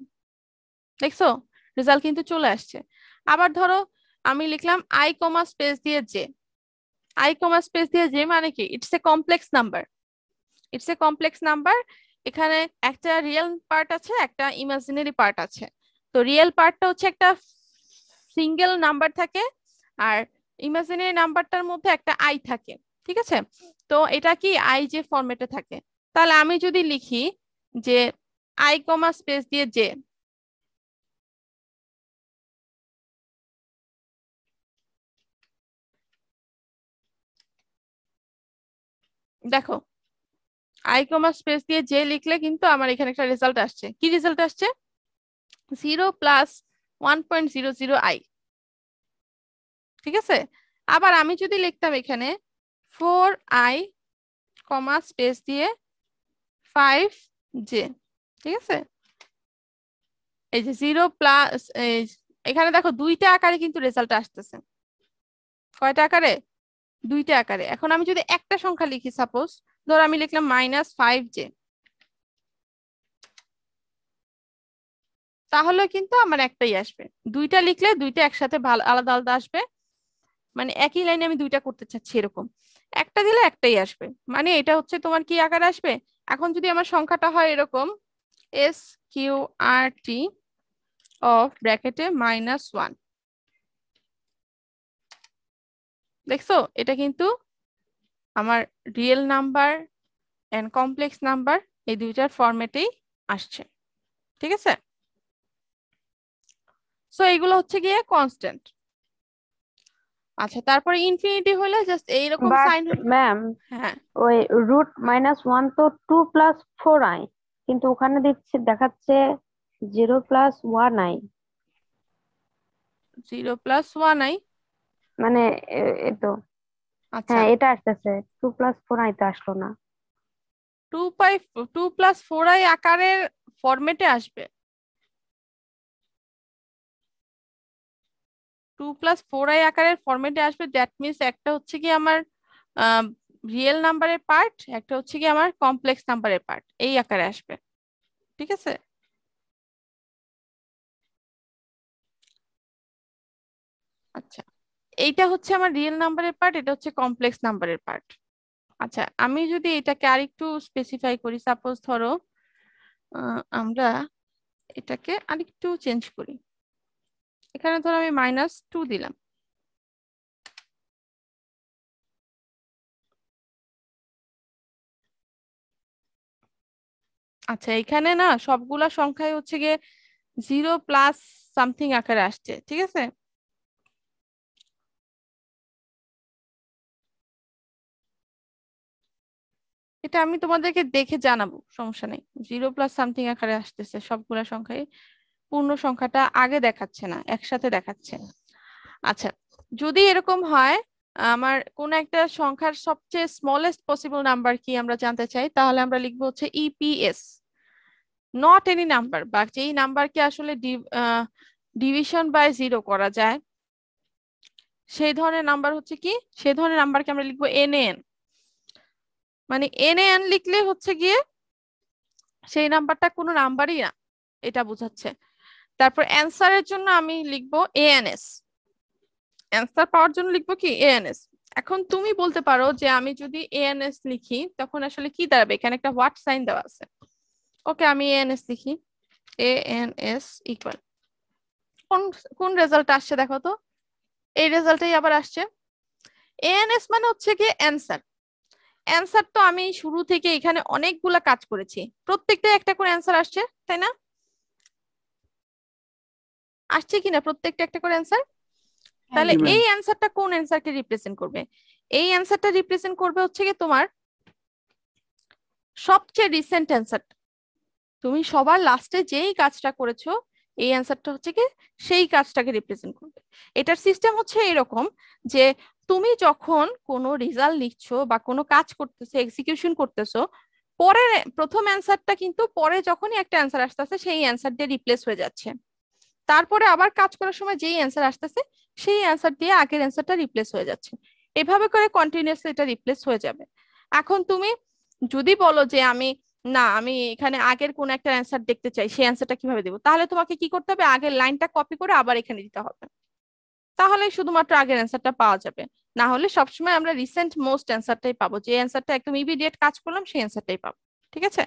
দেখছো রেজাল্ট কিন্তু চলে আসছে। আবার ধরো আমি লিখলাম আই কমা স্পেস দিয়ে জে, আই কমা স্পেস দিয়ে জে মানে কি, it's a complex number, it's a complex number. এখানে একটা রিয়েল পার্ট আছে, একটা ইমাজিনারি পার্ট আছে। তো রিয়েল পার্টটা হচ্ছে একটা সিঙ্গেল নাম্বার থাকে, আর ইমাজিনারি নাম্বারটার মধ্যে একটা আই থাকে, ঠিক আছে। তো এটা কি আই যে ফরম্যাটে থাকে, তাহলে আমি যদি লিখি যে আই কমা স্পেস দিয়ে জে, দেখো আই কমা স্পেস দিয়ে জে লিখলে কিন্তু আমার এখানে একটা রেজাল্ট আসছে। কি রেজাল্ট আসছে? 0+1.00i, ঠিক আছে। আবার আমি যদি লিখতাম এখানে 4i কমা স্পেস দিয়ে 5j, ঠিক আছে, এই যে 0+, এখানে দেখো দুইটা আকারে কিন্তু রেজাল্ট আসতেছে। কয়টা আকারে? দুইটা আকারে। এখন আমি যদি একটা সংখ্যা লিখি, সাপোজ ধর আমি লিখলাম -5j, তাহলে কিন্তু আমার একটাই আসবে। দুইটা লিখলে দুইটা একসাথে ভালো আলাদা আলাদা আসবে, মানে একই লাইনে আমি দুইটা করতে চাচ্ছি এরকম। একটা দিলে একটাই আসবে, মানে এটা হচ্ছে তোমার কি আকারে আসবে। এখন যদি আমার সংখ্যাটা হয় এরকম SQRT অফ ব্র্যাকেটে -1, দেখছো এটা কিন্তু আমার real number and complex number এই দুইটার ফরম্যাটেই আসছে, ঠিক আছে। সো এগুলো হচ্ছে গিয়ে কনস্ট্যান্ট। আচ্ছা, তারপরে ইনফিনিটি হলে জাস্ট এইরকম বাট সাইন। ম্যাম হ্যাঁ, ওই √-1 তো 2+4i, কিন্তু ওখানে দেখাচ্ছে 0+1i, 0+1i, মানে তো আচ্ছা হ্যাঁ এটা আসতেছে, 2+4i তো আসলো না। 2+4i আকারের ফরম্যাটে আসবে। 2+4i আকারের ফরম্যাটে আসবে, দ্যাট মিনস একটা হচ্ছে কি আমার রিয়েল নাম্বারের পার্ট, একটা হচ্ছে কি আমার কমপ্লেক্স নাম্বারের পার্ট, এই আকারে আসবে, ঠিক আছে। আচ্ছা, এইটা হচ্ছে আমার রিয়েল নাম্বারের পার্ট, এটা হচ্ছে কমপ্লেক্স নাম্বারের পার্ট। আচ্ছা, আমি যদি এটাকে আরেকটু স্পেসিফাই করি, সাপোজ ধরো আমরা এটাকে আরেকটু চেঞ্জ করি, এখানে ধরো আমি -2 দিলাম। আচ্ছা, এখানে না সবগুলা সংখ্যাই হচ্ছে গিয়ে 0 প্লাস সামথিং আকারে আসছে, ঠিক আছে? এটা আমি তোমাদেরকে দেখে জানাবো, সমস্যা নেই। 0 প্লাস সামথিং আকারে আসতেছে সবগুলা সংখ্যাই, পূর্ণ সংখ্যাটা আগে দেখাচ্ছে না, একসাথে দেখাচ্ছে। আচ্ছা, যদি এরকম হয় আমার কোন একটা সংখ্যার সবচেয়ে স্মলেস্ট পসিবল নাম্বার কি আমরা জানতে চাই, তাহলে আমরা লিখবো হচ্ছে ইপিএস, নট এনি নাম্বার, বা যেই নাম্বারকে আসলে ডিভিশন বাই 0 করা যায় সেই ধরনের নাম্বার হচ্ছে কি, সেই ধরনের নাম্বারকে আমরা লিখবো এনএন। মানে এনএন লিখলে হচ্ছে গিয়ে সেই নাম্বারটা কোনো নাম্বারই না, এটা বোঝাচ্ছে। তারপর অ্যান্সারের জন্য আমি লিখবো এএনএস, অ্যান্সার পাওয়ার জন্য লিখবো কি এএনএস। এখন তুমি বলতে পারো যে আমি যদি এএনএস লিখি তখন আসলে কি দাঁড়াবে, এখানে একটা হোয়াট সাইন দেওয়া আছে। ওকে, আমি এএনএস লিখি, এএনএস ইকুয়াল কোন কোন রেজাল্ট আসছে দেখো তো, এই রেজাল্টটাই আবার আসছে। এএনএস মানে হচ্ছে কি অ্যান্সার। অ্যান্সার তো আমি শুরু থেকে এখানে অনেকগুলা কাজ করেছি, প্রত্যেকটা একটা করে অ্যান্সার আসছে, তাই না? আসছে কিনা প্রত্যেকটা একটা করে অ্যান্সার? তাহলে এই অ্যান্সারটা কোন অ্যান্সারকে রিপ্রেজেন্ট করবে? এই অ্যান্সারটা রিপ্রেজেন্ট করবে হচ্ছে কি তোমার সবচেয়ে রিসেন্ট অ্যান্সার। তুমি সবার লাস্টে যেই কাজটা করেছো এই অ্যান্সারটা হচ্ছে কি সেই কাজটাকে রিপ্রেজেন্ট করবে। এটার সিস্টেম হচ্ছে এরকম যে তুমি যখন কোনো রেজাল্ট লিখছো বা কোনো কাজ করতেছো, এক্সিকিউশন করতেছো, পরে প্রথম অ্যান্সারটা কিন্তু পরে যখনই একটা অ্যান্সার আসতেছে সেই অ্যান্সার দিয়ে রিপ্লেস হয়ে যাচ্ছে, তারপরে আবার কাজ করার সময় যেই অ্যান্সার আসতেছে সেই অ্যান্সার দিয়ে আগের অ্যান্সারটা রিপ্লেস হয়ে যাচ্ছে। এভাবে করে কন্টিনিউয়াসলি এটা রিপ্লেস হয়ে যাবে। এখন তুমি যদি বলো যে আমি এখানে আগের কোন একটা অ্যান্সার দেখতে চাই, সেই অ্যান্সারটা কিভাবে দেবো, তাহলে তোমাকে কি করতে হবে, আগের লাইনটা কপি করে আবার এখানে দিতে হবে, তাহলে শুধুমাত্র আগের অ্যান্সারটা পাওয়া যাবে। না হলে সবসময় আমরা রিসেন্ট মোস্ট অ্যান্সারটাই পাবো, যে অ্যান্সারটা একদম ইমিডিয়েট কাজ করলাম সেই অ্যান্সারটাই পাবো, ঠিক আছে?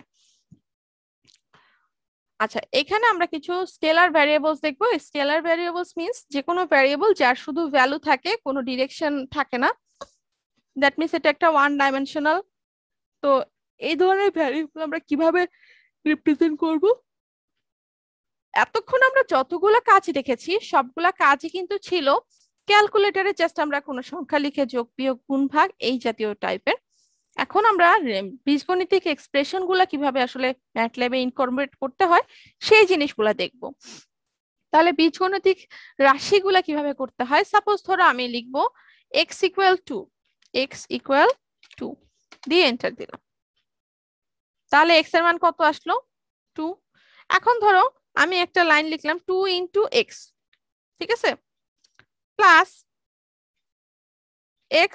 আচ্ছা, এখানে আমরা কিছু স্কেলার ভ্যারিয়েবলস দেখবো। স্কেলার ভ্যারিয়েবলস মিন্স যে কোনো ভ্যারিয়েবল যার শুধু ভ্যালু থাকে, কোনো ডিরেকশন থাকে না, দ্যাট মিন্স এটা একটা ওয়ান ডাইমেনশনাল। তো এই ধরনের ভ্যারিয়েবল আমরা কিভাবে রিপ্রেজেন্ট করব? এতক্ষণ আমরা যতগুলা কাজ দেখেছি সবগুলা কাজই কিন্তু ছিল ক্যালকুলেটরে, জাস্ট আমরা কোনো সংখ্যা লিখে যোগ বিয়োগ গুণ ভাগ এই জাতীয় টাইপের। এখন আমরা বীজগণিতিক এক্সপ্রেশন গুলা কিভাবে আসলে ম্যাটল্যাবে ইনকর্পোরেট করতে হয় সেই জিনিসগুলা দেখব। তাহলে বীজগণিতিক রাশিগুলা কিভাবে করতে হয়, সাপোজ ধরো আমি লিখবো x ইকুয়াল 2 দিয়ে এন্টার দিলাম, তাহলে x এর মান কত আসলো 2। এখন ধরো আমি একটা লাইন লিখলাম 2 ইন্টু এক্স, ঠিক আছে, প্লাস x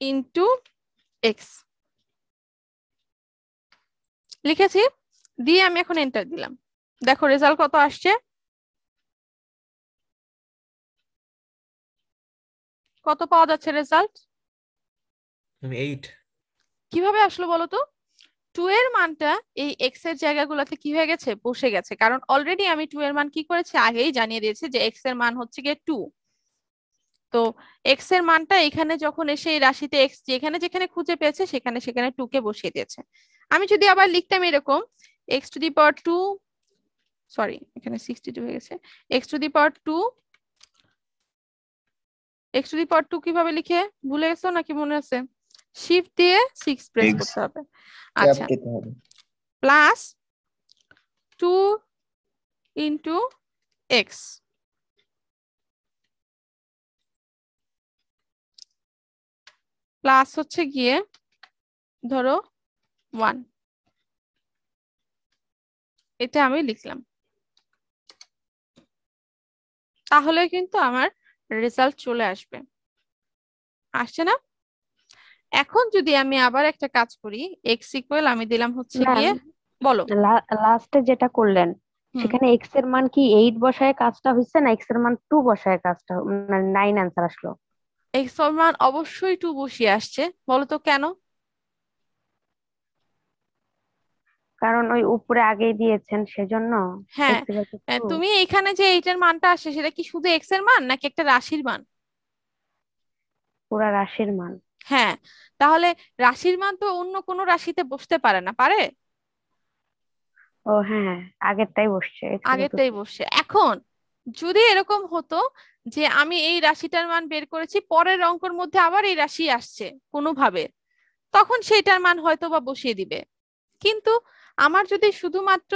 ইন্টু এক্স লিখেছি, দিয়ে আমি এখন এন্টার দিলাম। দেখো রেজাল্ট কত আসছে, কত পাওয়া যাচ্ছে রেজাল্ট? 8। কিভাবে আসলো বলো তো? 2 এর মানটা এই x এর জায়গাগুলোতে কি হয়ে গেছে, বসে গেছে, কারণ অলরেডি আমি 2 এর মান কি করেছি আগেই জানিয়ে দিয়েছি যে x এর মান হচ্ছে গিয়ে 2। তো x এর মানটা এখানে যখন এসে এই রাশিতে x যেখানে যেখানে খুঁজে পেয়েছে সেখানে সেখানে 2 কে বসিয়ে দিয়েছে। আমি যদি আবার লিখতাম এরকম x to the power 2, sorry এখানে 62 হয়ে গেছে, x to the power 2, x to the power 2 কিভাবে লিখে ভুলে গেছো নাকি মনে আছে? শিফট দিয়ে 6 প্রেস করতে হবে। আচ্ছা, প্লাস 2 ইন্টু এক্স প্লাস হচ্ছে গিয়ে ধরো 1, এটা আমি লিখলাম, তাহলে কিন্তু আমার রেজাল্ট চলে আসবে, আসছে না? এখন যদি আমি আবার একটা কাজ করি, x ইকুয়াল আমি দিলাম হচ্ছে গিয়ে, বলো লাস্টে যেটা করলেন সেখানে এক্স এর মান কি 8 বসায় কাজটা হচ্ছে না এক্স এর মান 2 বসায় কাজটা মানে 9 অ্যান্সার আসলো? এক্স এর মান অবশ্যই 2 বসিয়ে আসছে, বলো তো কেন? কারণ ওই উপরে আগেই দিয়েছেন সেজন্য। হ্যাঁ, x equal to 2। তুমি এখানে যে এইটার মানটা আসে সেটা কি শুধু এক্স এর মান নাকি একটা রাশির মান? পুরা রাশির মান। হ্যাঁ, তাহলে রাশির মান তো অন্য কোনো রাশিতে বসতে পারে না, পারে? ও হ্যাঁ, আগেরটাই বসছে x equal to আগেরটাই 2। বসছে। এখন যদি এরকম হতো যে আমি এই রাশিটার মান বের করেছি, পরের অঙ্কের মধ্যে আবার এই রাশি আসছে কোনোভাবে, তখন সেইটার মান হয়তো বা বসিয়ে দিবে। কিন্তু আমার যদি শুধুমাত্র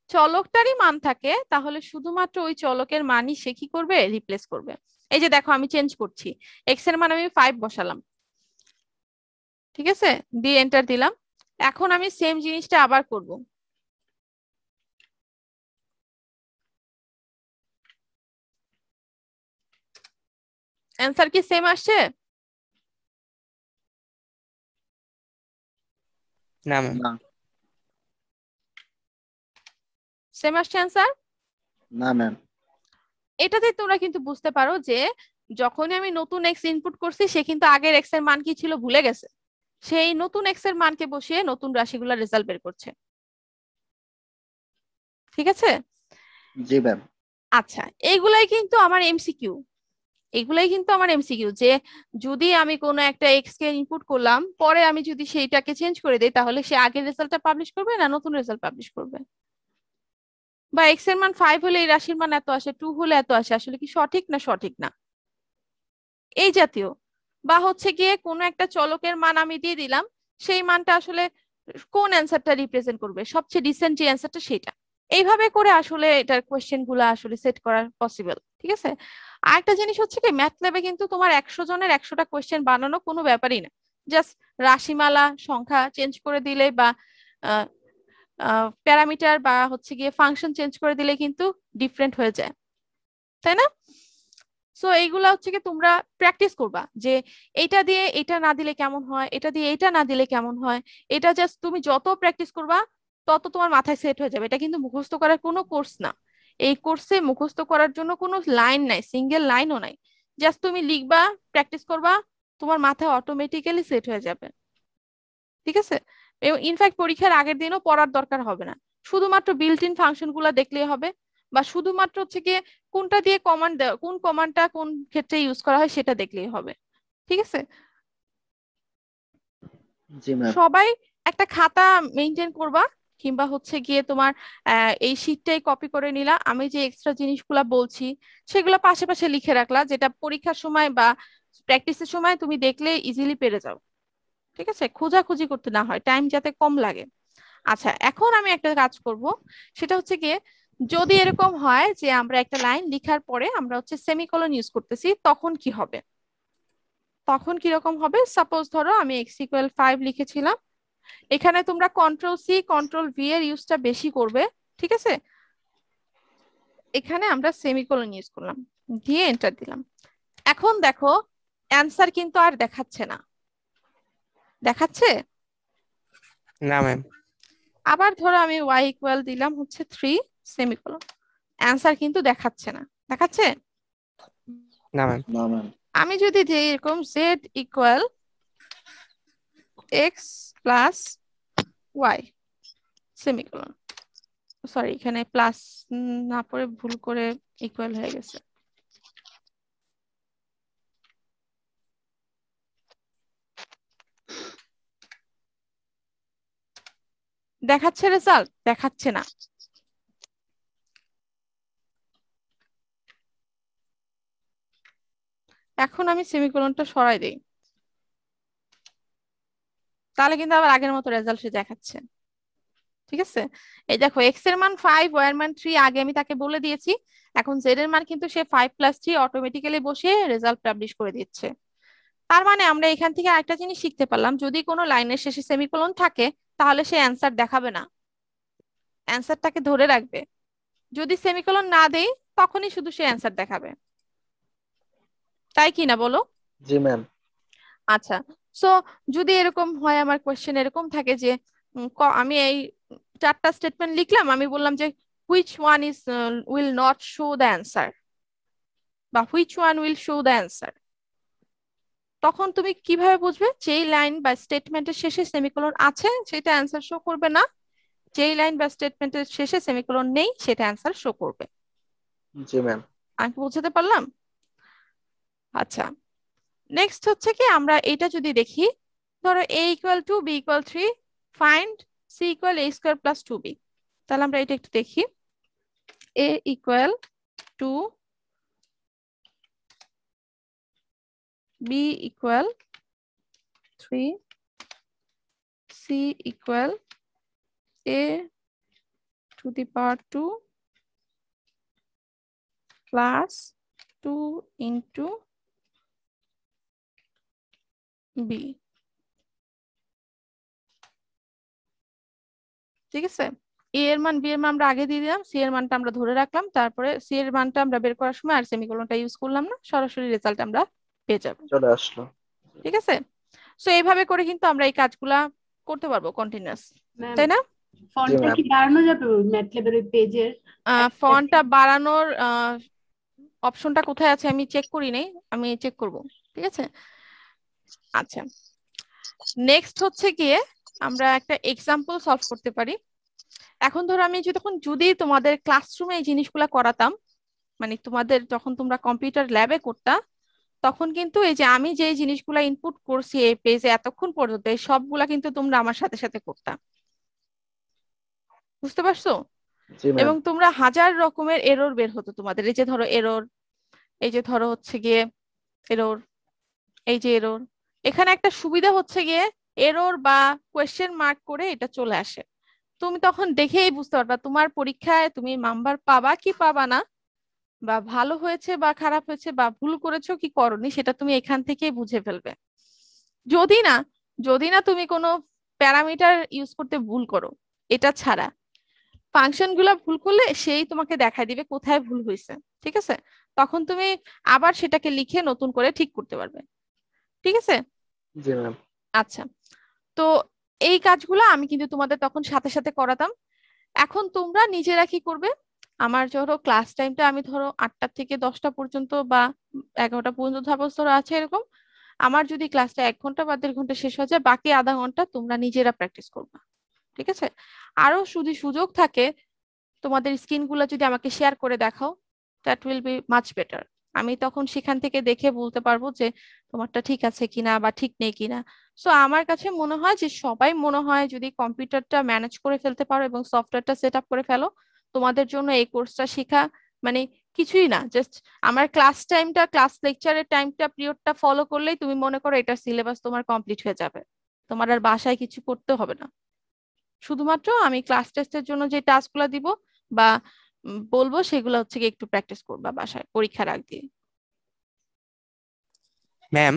চলকটারই মান থাকে তাহলে শুধুমাত্র ওই চলকের মানই সে কি করবে, রিপ্লেস করবে। এই যে দেখো আমি চেঞ্জ করছি, এক্স এর মান আমি 5 বসালাম, ঠিক আছে, দিয়ে এন্টার দিলাম। এখন আমি সেম জিনিসটা আবার করব। অ্যান্সার কি সেম আসছে? না ম্যাম। না সেম আসছে অ্যান্সার? না ম্যাম। এটাতে তোমরা কিন্তু বুঝতে পারো যে যখনই আমি নতুন এক্স ইনপুট করছি সে কিন্তু আগের এক্স এর মান কি ছিল ভুলে গেছে, সেই নতুন এক্স এর মানকে বসিয়ে নতুন রাশিগুলোর রেজাল্ট বের করছে। ঠিক আছে? জি ম্যাম। আচ্ছা, এইগুলাই কিন্তু আমার এমসিকিউ, এগুলাই কিন্তু আমার এমসিকিউ যে যদি আমি কোনো একটা এক্স কে ইনপুট করলাম, পরে আমি যদি সেইটাকে চেঞ্জ করে দেই তাহলে সে আগের রেজাল্টটা পাবলিশ করবে না নতুন রেজাল্ট পাবলিশ করবে? বা এক্স এর মান 5 হলে এই রাশির মান এত আসে, 2 হলে এত আসে, আসলে কি সঠিক না সঠিক না, এই জাতীয়। বা হচ্ছে গিয়ে কোনো একটা চলকের মান আমি দিয়ে দিলাম, সেই মানটা আসলে কোন অ্যান্সারটা রিপ্রেজেন্ট করবে, সবচেয়ে রিসেন্ট যে অ্যান্সারটা সেটা। এইভাবে করে আসলে এটার কোয়েশ্চেন গুলো আসলে সেট করা পসিবল। ঠিক আছে? আর একটা জিনিস হচ্ছে কি, ম্যাথ ল্যাবে কিন্তু তোমার 100 জনের 100টা কোয়েশ্চেন বানানো কোনো ব্যাপারই না, জাস্ট রাশিমালা সংখ্যা চেঞ্জ করে দিলে বা প্যারামিটার বা হচ্ছে গিয়ে ফাংশন চেঞ্জ করে দিলে কিন্তু ডিফারেন্ট হয়ে যায়, তাই না? সো এইগুলা হচ্ছে কি তোমরা প্র্যাকটিস করবা যে এটা দিয়ে এটা না দিলে কেমন হয়, এটা দিয়ে এটা না দিলে কেমন হয়। এটা জাস্ট তুমি যত প্র্যাকটিস করবা তত তোমার মাথায় সেট হয়ে যাবে। এটা কিন্তু মুখস্থ করার কোনো কোর্স না, এই কোর্সে মুখস্থ করার জন্য কোনো লাইন নাই, সিঙ্গেল লাইনও নাই। জাস্ট তুমি লিখবা, প্র্যাকটিস করবা, তোমার মাথায় অটোমেটিক্যালি সেট হয়ে যাবে। ঠিক আছে? এবং ইনফ্যাক্ট পরীক্ষার আগের দিনও পড়ার দরকার হবে না, শুধুমাত্র বিল্ট ইন ফাংশন গুলা দেখলেই হবে, বা শুধুমাত্র হচ্ছে গিয়ে কোনটা দিয়ে কমান্ড দেওয়া, কোন কমান্ডটা কোন ক্ষেত্রে ইউজ করা হয় সেটা দেখলেই হবে। ঠিক আছে? জি ম্যাম। সবাই একটা খাতা মেনটেন করবা, কিংবা হচ্ছে গিয়ে তোমার এই শীটটাই কপি করে নিলা, আমি যে এক্সট্রা জিনিসগুলা বলছি সেগুলো পাশে পাশে লিখে রাখলা, যেটা পরীক্ষার সময় বা প্র্যাকটিসের সময় তুমি দেখলে ইজিলি পেরে যাও। ঠিক আছে? খোঁজাখুঁজি করতে না হয়, টাইম যাতে কম লাগে। আচ্ছা, এখন আমি একটা কাজ করব, সেটা হচ্ছে গিয়ে যদি এরকম হয় যে আমরা একটা লাইন লিখার পরে আমরা হচ্ছে সেমিকোলন ইউজ করতেছি, তখন কি হবে, তখন কিরকম হবে? সাপোজ ধরো আমি x ইকুয়াল 5 লিখেছিলাম, এখানে তোমরা কন্ট্রোল সি কন্ট্রোল ভি এর ইউজটা বেশি করবে। ঠিক আছে? এখানে আমরা সেমিকোলন ইউজ করলাম, দিয়ে এন্টার দিলাম। এখন দেখো অ্যান্সার কিন্তু আর দেখাচ্ছে না, দেখাচ্ছে? না ম্যাম। আবার ধরো আমি y ইকুয়াল দিলাম হচ্ছে 3 সেমিকোলন, অ্যান্সার কিন্তু দেখাচ্ছে না, দেখাচ্ছে? না ম্যাম। না ম্যাম। আমি যদি দিই এরকম z equal x plus y semicolon, sorry এখানে প্লাস না পড়ে ভুল করে ইকুয়াল হয়ে গেছে। দেখাচ্ছে রেজাল্ট? দেখাচ্ছে না। এখন আমি সেমিকোলনটা সরাই দেই, তাহলে কিন্তু আবার আগের মতো রেজাল্ট সে দেখাচ্ছে। ঠিক আছে? এই দেখো এক্স এর মান 5, ওয়াই এর মান 3 আগে আমি তাকে বলে দিয়েছি, এখন জেড এর মান কিন্তু সে 5 প্লাস 3 অটোমেটিক্যালি বসে রেজাল্ট পাবলিশ করে দিচ্ছে। তার মানে আমরা এখান থেকে আরেকটা জিনিস শিখতে পারলাম, যদি কোনো লাইনের শেষে সেমিকোলন থাকে তাহলে সে অ্যান্সার দেখাবে না, অ্যান্সারটাকে ধরে রাখবে। যদি সেমিকোলন না দেই তখনই শুধু সে অ্যান্সার দেখাবে। তাই কি না বলো? জি ম্যাম। আচ্ছা, সো যদি এরকম হয় আমার কোশ্চেন এরকম থাকে যে আমি এই 4টা স্টেটমেন্ট লিখলাম, আমি বললাম যে which one is will not show the answer বা which one will show the answer, তখন তুমি কিভাবে বুঝবে যেই লাইন বা স্টেটমেন্টের শেষে সেমিকোলন আছে সেটা অ্যান্সার শো করবে না, যেই লাইন বা স্টেটমেন্টের শেষে সেমিকোলন নেই সেটা অ্যান্সার শো করবে? জি ম্যাম। আমি বুঝতে পারলাম? আচ্ছা, নেক্সট হচ্ছে কি আমরা এটা যদি দেখি, ধরো a equal to b equal 3, find c equal a square plus 2b। তাহলে আমরা এটা একটু দেখি। a equal to b equal 3, c equal a two the power 2 plus 2 into b। ঠিক আছে, a এর মান b এর মান আমরা আগে দিয়ে দিলাম, c এর মানটা আমরা ধরে রাখলাম, তারপরে c এর মানটা আমরা বের করার সময় আর সেমিকোলনটা ইউজ করলাম না, সরাসরি রেজাল্ট আমরা পেয়ে যাব। চলে আসলো। ঠিক আছে, সো এইভাবে করে কিন্তু আমরা এই কাজগুলা করতে পারবো কন্টিনিউয়াস, ম্যাম তাই না? ফন্টটা কি বাড়ানো যাবে ম্যাটল্যাবের ওই পেজের? ফন্টটা বাড়ানোর অপশনটা কোথায় আছে আমি চেক করি নাই, আমি চেক করব। ঠিক আছে, আচ্ছা নেক্সট হচ্ছে গিয়ে আমরা একটা এক্সাম্পল সলভ করতে পারি। এখন ধরো আমি যদি তোমাদের ক্লাসরুমে এই জিনিসগুলা করাতাম, মানে তোমাদের যখন তোমরা কম্পিউটার ল্যাবে করতা, তখন কিন্তু এই যে আমি যে জিনিসগুলা ইনপুট করছি এই পেজে এতক্ষণ পর্যন্ত, এই সবগুলা কিন্তু তোমরা আমার সাথে সাথে করতা। বুঝতে পারছো? জি ম্যাম। এবং তোমরা হাজার রকমের এরর বের হতো তোমাদের, এই যে ধরো এরর, এই যে ধরো হচ্ছে গিয়ে এরর, এই যে এরর। এখানে একটা সুবিধা হচ্ছে গিয়ে এরর বা কোয়েশ্চেন মার্ক করে এটা চলে আসে, তুমি তখন দেখেই বুঝতে পারবা তোমার পরীক্ষায় তুমি নাম্বার পাবা কি পাবা না, বা ভালো হয়েছে বা খারাপ হয়েছে বা ভুল করেছো কি করনি, সেটা তুমি এখান থেকেই বুঝে ফেলবে। যদি না তুমি কোনো প্যারামিটার ইউজ করতে ভুল করো, এটা ছাড়া ফাংশন গুলা ভুল করলে সেই তোমাকে দেখাই দিবে কোথায় ভুল হয়েছে। ঠিক আছে, তখন তুমি আবার সেটাকে লিখে নতুন করে ঠিক করতে পারবে। ঠিক আছে, জি ম্যাম। আচ্ছা তো এই কাজগুলো আমি কিন্তু তোমাদের তখন সাথে সাথে করাতাম। এখন তোমরা নিজেরা কি করবে, আমার ধরো ক্লাস টাইমটা আমি ধরো 8টা থেকে 10টা পর্যন্ত বা 11টা পর্যন্ত ধরো আছে এরকম, আমার যদি ক্লাসটা 1 ঘন্টা বা 1.5 ঘন্টা শেষ হয়ে যায়, বাকি আধা ঘন্টা তোমরা নিজেরা প্র্যাকটিস করবা। ঠিক আছে, আরো যদি সুযোগ থাকে তোমাদের স্ক্রিন গুলো যদি আমাকে শেয়ার করে দেখাও, that will be much better. আমি তখন সেখান থেকে দেখে বলতে পারবো যে তোমারটা ঠিক আছে কিনা বা ঠিক নেই কিনা। সো আমার কাছে মনে হয় যে সবাই মনে হয় যদি কম্পিউটারটা ম্যানেজ করে ফেলতে পারো এবং সফটওয়্যারটা সেট আপ করে ফেলো, তোমাদের জন্য এই কোর্সটা শেখা মানে কিছুই না, জাস্ট আমার ক্লাস লেকচারের টাইমটা পিরিয়ডটা ফলো করলেই তুমি মনে করো এটা সিলেবাস তোমার কমপ্লিট হয়ে যাবে, তোমার আর বাসায় কিছু করতে হবে না। শুধুমাত্র আমি ক্লাস টেস্টের জন্য যে টাস্কগুলো দিব বা বলবো সেগুলো হচ্ছে কি একটু প্র্যাকটিস করবা বাসায় পরীক্ষার আগ দিয়ে। ম্যাম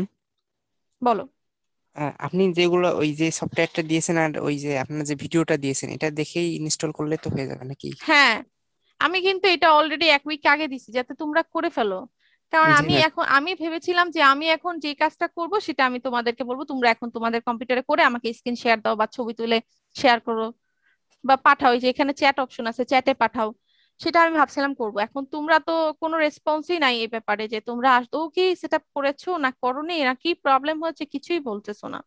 বলো। আপনি যেগুলো ওই যে সফটওয়্যারটা দিয়েছেন আর ওই যে আপনার যে ভিডিওটা দিয়েছেন, এটা দেখেই ইনস্টল করলে তো হয়ে যাবে নাকি? হ্যাঁ, আমি কিন্তু এটা অলরেডি 1 উইক আগে দিছি যাতে তোমরা করে ফেলো, কারণ জি ম্যাম। আমি ভেবেছিলাম যে আমি এখন যে কাজটা করব সেটা আমি তোমাদেরকে বলবো, তোমরা এখন তোমাদের কম্পিউটারে করে আমাকে স্ক্রিন শেয়ার দাও বা ছবি তুলে শেয়ার করো বা পাঠাও, এই যে এখানে চ্যাট অপশন আছে চ্যাটে পাঠাও, সেটা আমি ভাবছিলাম করব। এখন তোমরা তো কোনো রেসপন্সই নাই এই ব্যাপারে, যে তোমরা আদৌ কি সেটা করেছো না করোনি না কি প্রবলেম হয়েছে কিছুই বলতেছো না।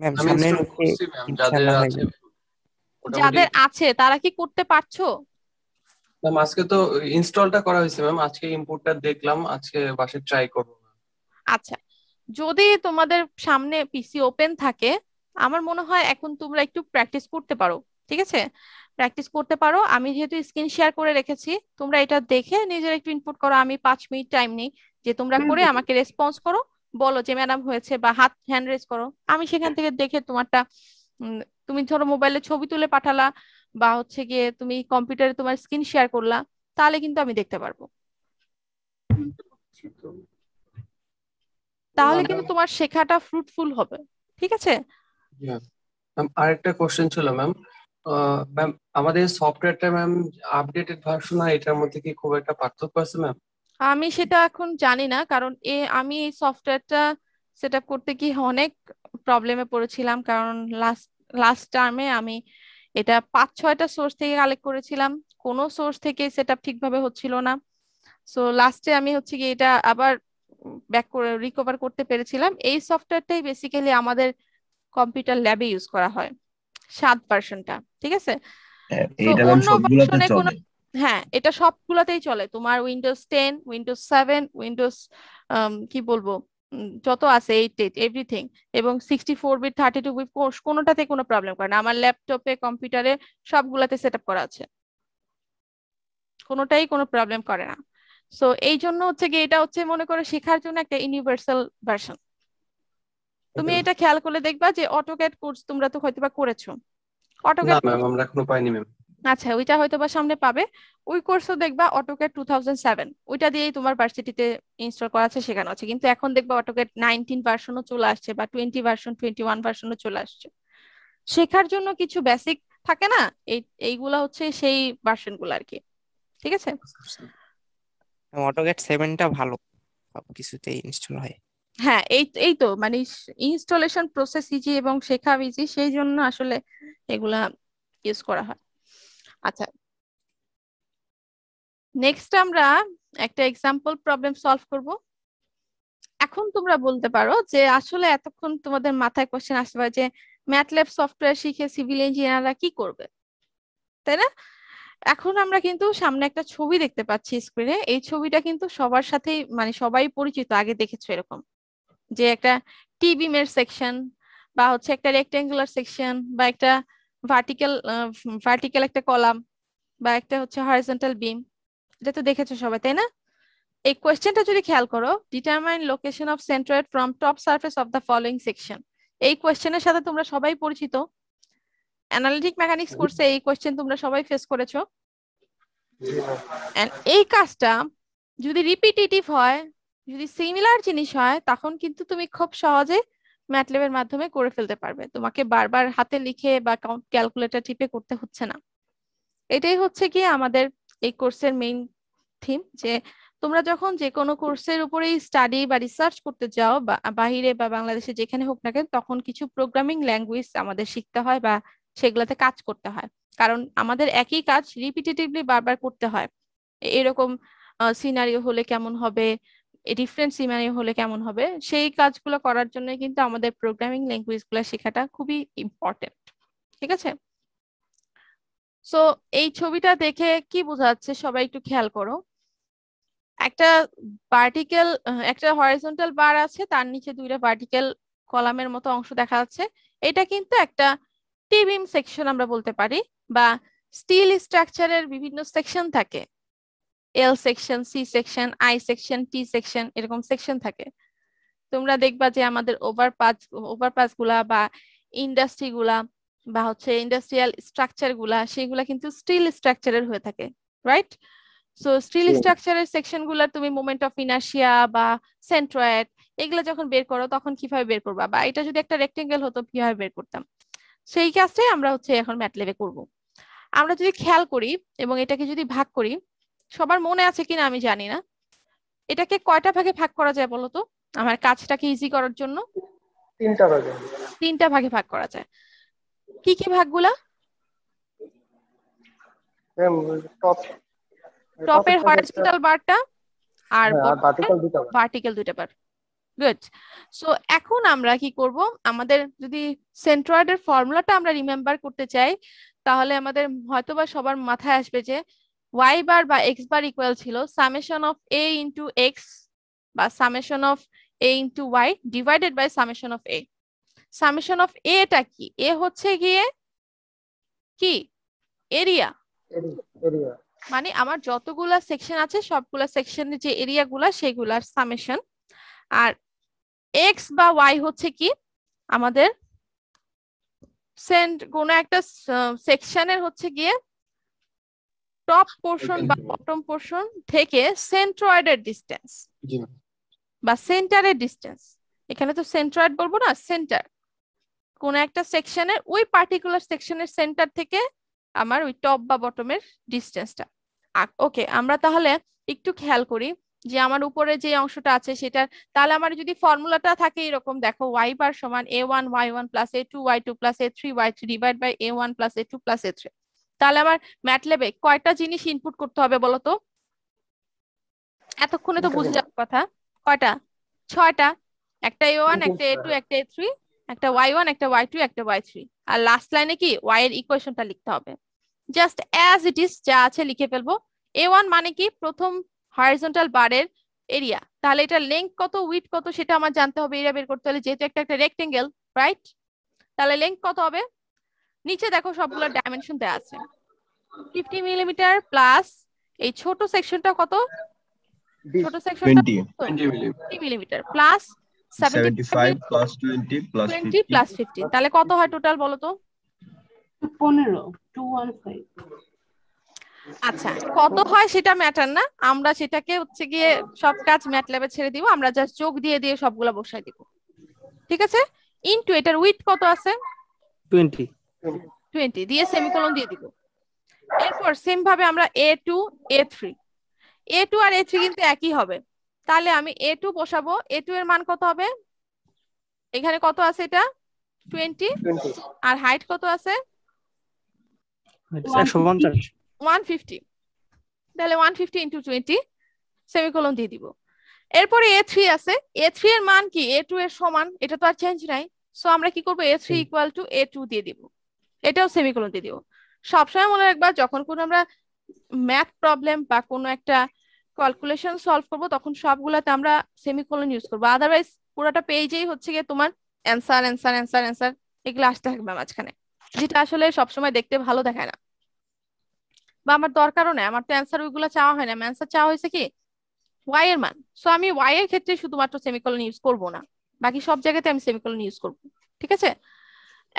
ম্যাম আমি সামনের ইনস্টল উইকে করছি ম্যাম, যাদের ইনশাআল্লাহ হয়ে আছে যাবে। মোটামুটি। যাদের আছে তারা কি করতে পারছো? ম্যাম আজকে তো ইনস্টলটা করা হয়েছে ম্যাম, আজকে ইনপুটটা দেখলাম, আজকে বাসায় ট্রাই করবো। আচ্ছা, যদি তোমাদের সামনে পিসি ওপেন থাকে, আমার মনে হয় এখন তোমরা একটু প্র্যাকটিস করতে পারো। ঠিক আছে, প্র্যাকটিস করতে পারো। আমি যেহেতু স্ক্রিন শেয়ার করে রেখেছি, তোমরা এটা দেখে নিজের একটু ইনপুট করো। আমি 5 মিনিট টাইম নিই, যে তোমরা করে আমাকে রেসপন্স করো, বলো যে ম্যাডাম হয়েছে বা হ্যান্ড রেজ করো। আমি সেখান থেকে দেখে তোমারটা তুমি ধরো মোবাইলে ছবি তুলে পাঠালা বা হচ্ছে গিয়ে তুমি কম্পিউটারে তোমার স্ক্রিন শেয়ার করলা, তাহলে কিন্তু আমি দেখতে পারবো। তাহলে কিন্তু তোমার শেখাটা ফ্রুটফুল হবে। ঠিক আছে, ম্যাম আরেকটা কোশ্চেন ছিল ম্যাম। ম্যাম আমাদের সফটওয়্যারটা ম্যাম আপডেটেড ভার্সন আর এটার মধ্যে কি খুব একটা পার্থক্য আছে ম্যাম? আমি সেটা এখন জানি না, কারণ আমি এই সফটওয়্যারটা সেট আপ করতে গিয়ে অনেক প্রবলেমে পড়েছিলাম, কারণ লাস্ট টার্মে আমি এটা 5-6টা সোর্স থেকে কালেক্ট করেছিলাম, কোনো সোর্স থেকে সেটআপ ঠিকভাবে হচ্ছিল না। সো লাস্টে আমি হচ্ছে কি এটা আবার ব্যাক করে রিকভার করতে পেরেছিলাম। এই সফটওয়্যারটাই বেসিক্যালি আমাদের কম্পিউটার ল্যাবে ইউজ করা হয়, 7 ভার্সনটা, ঠিক আছে। তো এইটা ম্যাম অন্য সবগুলাতে ভার্সনে কোনো, চলে। হ্যাঁ এটা সবগুলাতেই চলে, তোমার উইন্ডোজ 10, উইন্ডোজ 7, উইন্ডোজ কি বলবো যত আছে 8 এভরিথিং, এবং 64 বিট 32 বিট কোনোটাতে কোনো প্রবলেম করে না। আমার ল্যাপটপে কম্পিউটারে সবগুলাতে সেটআপ করা আছে, কোনোটাই কোনো প্রবলেম করে না। সো এই জন্য হচ্ছে কি এটা হচ্ছে মনে করো শেখার জন্য একটা ইউনিভার্সাল ভার্সন। তুমি এটা খেয়াল করলে দেখবা যে অটোক্যাড কোর্স তোমরা তো হয়তোবা করেছো, না অটোক্যাড ম্যাম আমরা এখনো পাইনি ম্যাম। আচ্ছা ওইটা হয়তোবা সামনে পাবে। ওই কোর্সও দেখবা অটোক্যাড 2007 ওইটা দিয়েই তোমার ভার্সিটিতে ইনস্টল করা আছে, শেখানো আছে। কিন্তু এখন দেখবা অটোক্যাড 19 ভার্সনও চলে আসছে, বা 20 ভার্সন 21 ভার্সনও চলে আসছে। শেখার জন্য কিছু বেসিক থাকে না, এইগুলা হচ্ছে সেই ভার্সন গুলো আর কি, ঠিক আছে। অটোক্যাড 7টা ভালো, সব কিছুতেই ইনস্টল হয়। হ্যাঁ এই তো মানে ইনস্টলেশন প্রসেস ইজি এবং শেখা ইজি, সেই জন্য আসলে এগুলা ইউজ করা হয়। আচ্ছা নেক্সট আমরা একটা এক্সাম্পল প্রবলেম সলভ করব। এখন তোমরা বলতে পারো যে আসলে এতক্ষণ তোমাদের মাথায় কোশ্চেন আসতে পারে যে ম্যাটল্যাব সফটওয়্যার শিখে সিভিল ইঞ্জিনিয়াররা কি করবে, তাই না? এখন আমরা কিন্তু সামনে একটা ছবি দেখতে পাচ্ছি স্ক্রিনে। এই ছবিটা কিন্তু সবার সাথেই মানে সবাই পরিচিত, আগে দেখেছো এরকম, যে একটা টি বিমের সেকশন, বা হচ্ছে একটা রেক্টেঙ্গুলার সেকশন, বা একটা ভার্টিক্যাল একটা কলাম, বা একটা হচ্ছে হরিজন্টাল বিম। এটা তো দেখেছো সবাই, তাই না? এই কোয়েশ্চেনটা যদি খেয়াল করো, determine location of centroid from top surface of the following section, এই কোয়েশ্চেনের সাথে তোমরা সবাই পরিচিত। অ্যানালিটিক মেকানিক্স কোর্সে এই কোয়েশ্চেন তোমরা সবাই ফেস করেছো। And এই কাজটা যদি রিপিটেটিভ হয়, যদি সিমিলার জিনিস হয়, তখন কিন্তু তুমি খুব সহজে ম্যাটল্যাবের মাধ্যমে করে ফেলতে পারবে, তোমাকে বারবার হাতে লিখে বা ক্যালকুলেটর টিপে করতে হচ্ছে না। এটাই হচ্ছে কি আমাদের এই কোর্সের মেইন থিম, যে তোমরা যখন যে কোনো কোর্সের উপরেই স্টাডি বা রিসার্চ করতে যাও, বা বাহিরে বা বাংলাদেশে যেখানে হোক না কেন, তখন কিছু প্রোগ্রামিং ল্যাঙ্গুয়েজ আমাদের শিখতে হয় বা সেগুলাতে কাজ করতে হয়। কারণ আমাদের একই কাজ রিপিটেটিভলি বারবার করতে হয়। এরকম সিনারিও হলে কেমন হবে, ডিফারেন্ট সিনারিও হলে কেমন হবে, সেই কাজগুলো করার জন্য কিন্তু আমাদের প্রোগ্রামিং ল্যাঙ্গুয়েজ গুলো শেখাটা খুবই ইম্পর্টেন্ট, ঠিক আছে। সো এই ছবিটা দেখে কি বোঝা যাচ্ছে সবাই একটু খেয়াল করো। একটা ভার্টিক্যাল, একটা হরিজন্টাল বার আছে, তার নিচে দুইটা ভার্টিক্যাল কলামের মতো অংশ দেখা যাচ্ছে। এটা কিন্তু একটা টি বিম সেকশন আমরা বলতে পারি, বা স্টিল স্ট্রাকচারের বিভিন্ন সেকশন থাকে, L section, C section, I section, T section, এরকম সেকশন থাকে। তোমরা দেখবা যে আমাদের ওভারপাস গুলা বা ইন্ডাস্ট্রি গুলা বা হচ্ছে ইন্ডাস্ট্রিয়াল স্ট্রাকচার গুলা, সেগুলা কিন্তু স্টিল স্ট্রাকচারের হয়ে থাকে, রাইট? সো স্টিল স্ট্রাকচারের সেকশন গুলা তুমি মোমেন্ট অফ ইনার্শিয়া বা সেন্ট্রয়েড এগুলা যখন বের করো তখন কিভাবে বের করবা, বা এটা যদি একটা রেক্টেঙ্গেল হতো কিভাবে বের করতাম, সেই কাজটাই আমরা হচ্ছে এখন ম্যাটল্যাবে করব। আমরা যদি খেয়াল করি এবং এটাকে যদি ভাগ করি, সবার মনে আছে কিনা আমি জানি না, এটাকে কয়টা ভাগে ভাগ করা যায় বলো তো, আমার কাজটাকে ইজি করার জন্য? 3টা ভাগে। 3টা ভাগে ভাগ করা যায়। কি কি ভাগগুলা? ম্যাম টপের হরিজন্টাল বারটা আর ভার্টিক্যাল 2টা বার। গুড। সো এখন আমরা কি করব, আমাদের যদি সেন্ট্রয়েডের ফর্মুলাটা আমরা রিমেম্বার করতে চাই, তাহলে আমাদের হয়তোবা সবার মাথায় আসবে যে y বার বা x বার ইকুয়াল ছিল summation of a into x বা summation of a into y divided by summation of a। Summation of a টা কি? a হচ্ছে গিয়ে কি এরিয়া, মানে আমার যতগুলা সেকশন আছে সবগুলা সেকশনের যে এরিয়া গুলা সেগুলার সামেশন। আর এক্স বা ওয়াই হচ্ছে কি আমাদের কোন একটা সেকশনের হচ্ছে গিয়ে টপ পোর্শন বা বটম পোর্শন থেকে সেন্ট্রয়েডের ডিসটেন্স বা সেন্টারের ডিসটেন্স। এখানে তো সেন্ট্রয়েড বলবো না, সেন্টার। কোন একটা সেকশনের ওই পার্টিকুলার সেকশনের সেন্টার থেকে আমার ওই টপ বা বটমের ডিসটেন্সটা। ওকে, আমরা তাহলে একটু খেয়াল করি যে আমার উপরে যে অংশটা আছে সেটা, তাহলে আমার যদি ফর্মুলাটা থাকে এরকম, দেখো y বার সমান a1 y1 plus a2 y2 plus a3 y3 divide by a1 plus a2 plus a3। তাহলে আমার ম্যাটল্যাবে কয়টা জিনিস ইনপুট করতে হবে বলো তো? এতক্ষণে তো বুঝে যাওয়ার কথা। কয়টা? 6টা। একটা a1, একটা a2, একটা a3, একটা y1, একটা y2, একটা y3। আর লাস্ট লাইনে কি y এর ইকুয়েশনটা লিখতে হবে, জাস্ট অ্যাজ ইট ইজ যা আছে লিখে ফেলবো। a1 মানে কি প্রথম হরিজন্টাল বারের এরিয়া, তাহলে এটা লেংথ কত উইডথ কত সেটা আমার জানতে হবে, এরিয়া বের করতে হলে, যেহেতু একটা রেক্টেঙ্গেল, রাইট? তাহলে লেংথ কত হবে? নিচে দেখো সবগুলো ডাইমেনশন দেওয়া আছে, 50 মিলিমিটার প্লাস এই ছোট সেকশনটা কত? ছোট সেকশনটা 20 millimetre plus 75 plus 20 plus 20 plus 15, তাহলে কত হয় টোটাল বলো তো? 215। আচ্ছা, কত হয় সেটা ম্যাটার না, আমরা সেটাকে হচ্ছে গিয়ে সব কাজ ম্যাটল্যাবে ছেড়ে দিব, আমরা জাস্ট যোগ দিয়ে দিয়ে সবগুলা বসাই দিব, ঠিক আছে? ইনটু এটার উইথ কত আছে? 20 দিয়ে সেমিকোলন দিয়ে দিব। এরপর সেম ভাবে আমরা a2 a3 আর a3 কিন্তু একই হবে, তাহলে আমি a2 বসাবো। a2 এর মান কত হবে? এখানে কত আছে? এটা 20, আর হাইট কত আছে? 150। তাহলে 150 ইনটু 20 সেমিকোলন দিয়ে দিব। এরপরে a3 আছে, a3 এর মান কি a2 এর সমান, এটা তো আর চেঞ্জ নাই, সো আমরা কি করব, a3 ইকুয়াল টু a2 দিয়ে দিব, এটাও সেমিকোলন দিয়ে দিব। সবসময় মনে রাখবা যখন কোনো আমরা ম্যাথ প্রবলেম বা কোনো একটা ক্যালকুলেশন সলভ করব তখন সবগুলাতে আমরা সেমিকোলন ইউজ করব, আদারওয়াইজ পুরোটা পেজেই হচ্ছে গিয়ে তোমার অ্যানসার অ্যানসার অ্যানসার অ্যানসার এগুলো আসতে থাকবে মাঝখানে, যেটা আসলে সবসময় দেখতে ভালো দেখায় না, বা আমার দরকারও নাই। আমার তো অ্যানসার ওইগুলো চাওয়া হয় না, অ্যানসার চাওয়া হয়েছে কি y এর মান, সো আমি y এর ক্ষেত্রে শুধুমাত্র সেমিকোলন ইউজ করব না, বাকি সব জায়গাতে আমি সেমিকোলন ইউজ করব, ঠিক আছে?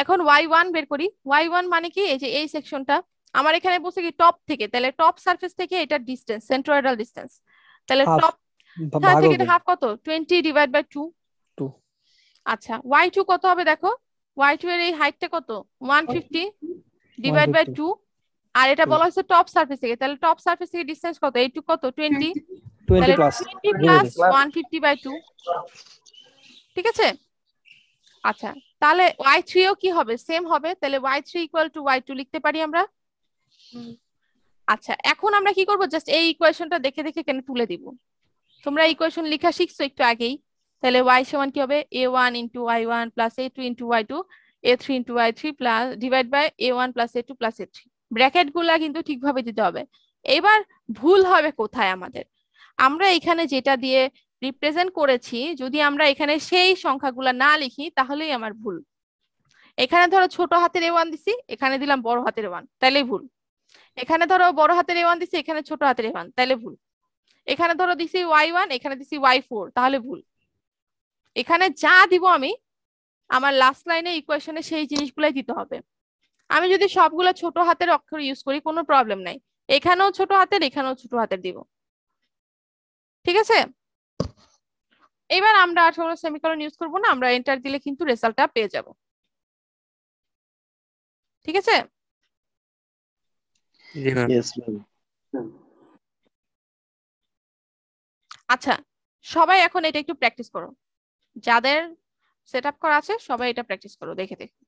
এখন y1 বের করি। y1 মানে কি, এই যে এই সেকশনটা আমার এখানে বলছে কি টপ থেকে, তাহলে টপ সারফেস থেকে এটা ডিসটেন্স, সেন্ট্রয়েডাল ডিসটেন্স, তাহলে টপ থেকে এটা হাফ কত? 20 ডিভাইড বাই 2। আচ্ছা, y2 কত হবে দেখো, y2 এর এই হাইটটা কত? 150 ডিভাইড বাই 2, আর এটা বলা হয়েছে টপ সারফেস থেকে, তাহলে টপ সারফেস থেকে ডিসটেন্স কত? এইটুকু কত? 20, তাহলে 20 প্লাস 150 বাই 2, ঠিক আছে? আচ্ছা, তাহলে y3 ও কি হবে? সেম হবে, তাহলে y3 ইকুয়াল টু y2 লিখতে পারি আমরা। আচ্ছা, এখন আমরা কি করব, জাস্ট এই ইকুয়েশনটা দেখে দেখে কেন তুলে দিব। তোমরা ইকুয়েশন লেখা শিখছো একটু আগেই, তাহলে y সমান কি হবে? a1 into y1 plus a2 into y2 a3 into y3 plus divide by a1 plus a2 plus a3। Bracket গুলা কিন্তু ঠিকভাবে দিতে হবে। এবার ভুল হবে কোথায় আমাদের? আমরা এখানে যেটা দিয়ে রিপ্রেজেন্ট করেছি, যদি আমরা এখানে সেই সংখ্যাগুলা না লিখি তাহলেই আমার ভুল। এখানে ধরো ছোট হাতের a1 দিছি, এখানে দিলাম বড় হাতের a1, তাইলেই ভুল। এখানে ধরো বড় হাতের a1 দিছি, এখানে ছোট হাতের a1, তাইলে ভুল। এখানে ধরো দিছি y1, এখানে দিছি y4, তাহলে ভুল। এখানে যা দিব আমি আমার লাস্ট লাইনে ইকুয়েশনে সেই জিনিসগুলাই দিতে হবে। আমি যদি সবগুলো ছোট হাতের অক্ষর ইউজ করি কোনো প্রবলেম নাই, এখানেও ছোট হাতের এখানেও ছোট হাতের দিব, ঠিক আছে? এবার আমরা আর কোনো সেমিকোলন ইউজ করব না, আমরা এন্টার দিলে কিন্তু রেজাল্টটা পেয়ে যাব, ঠিক আছে? আচ্ছা, সবাই এখন এটা একটু প্র্যাকটিস করো, যাদের সেট আপ করা আছে সবাই এটা প্র্যাকটিস করো, দেখে দেখে।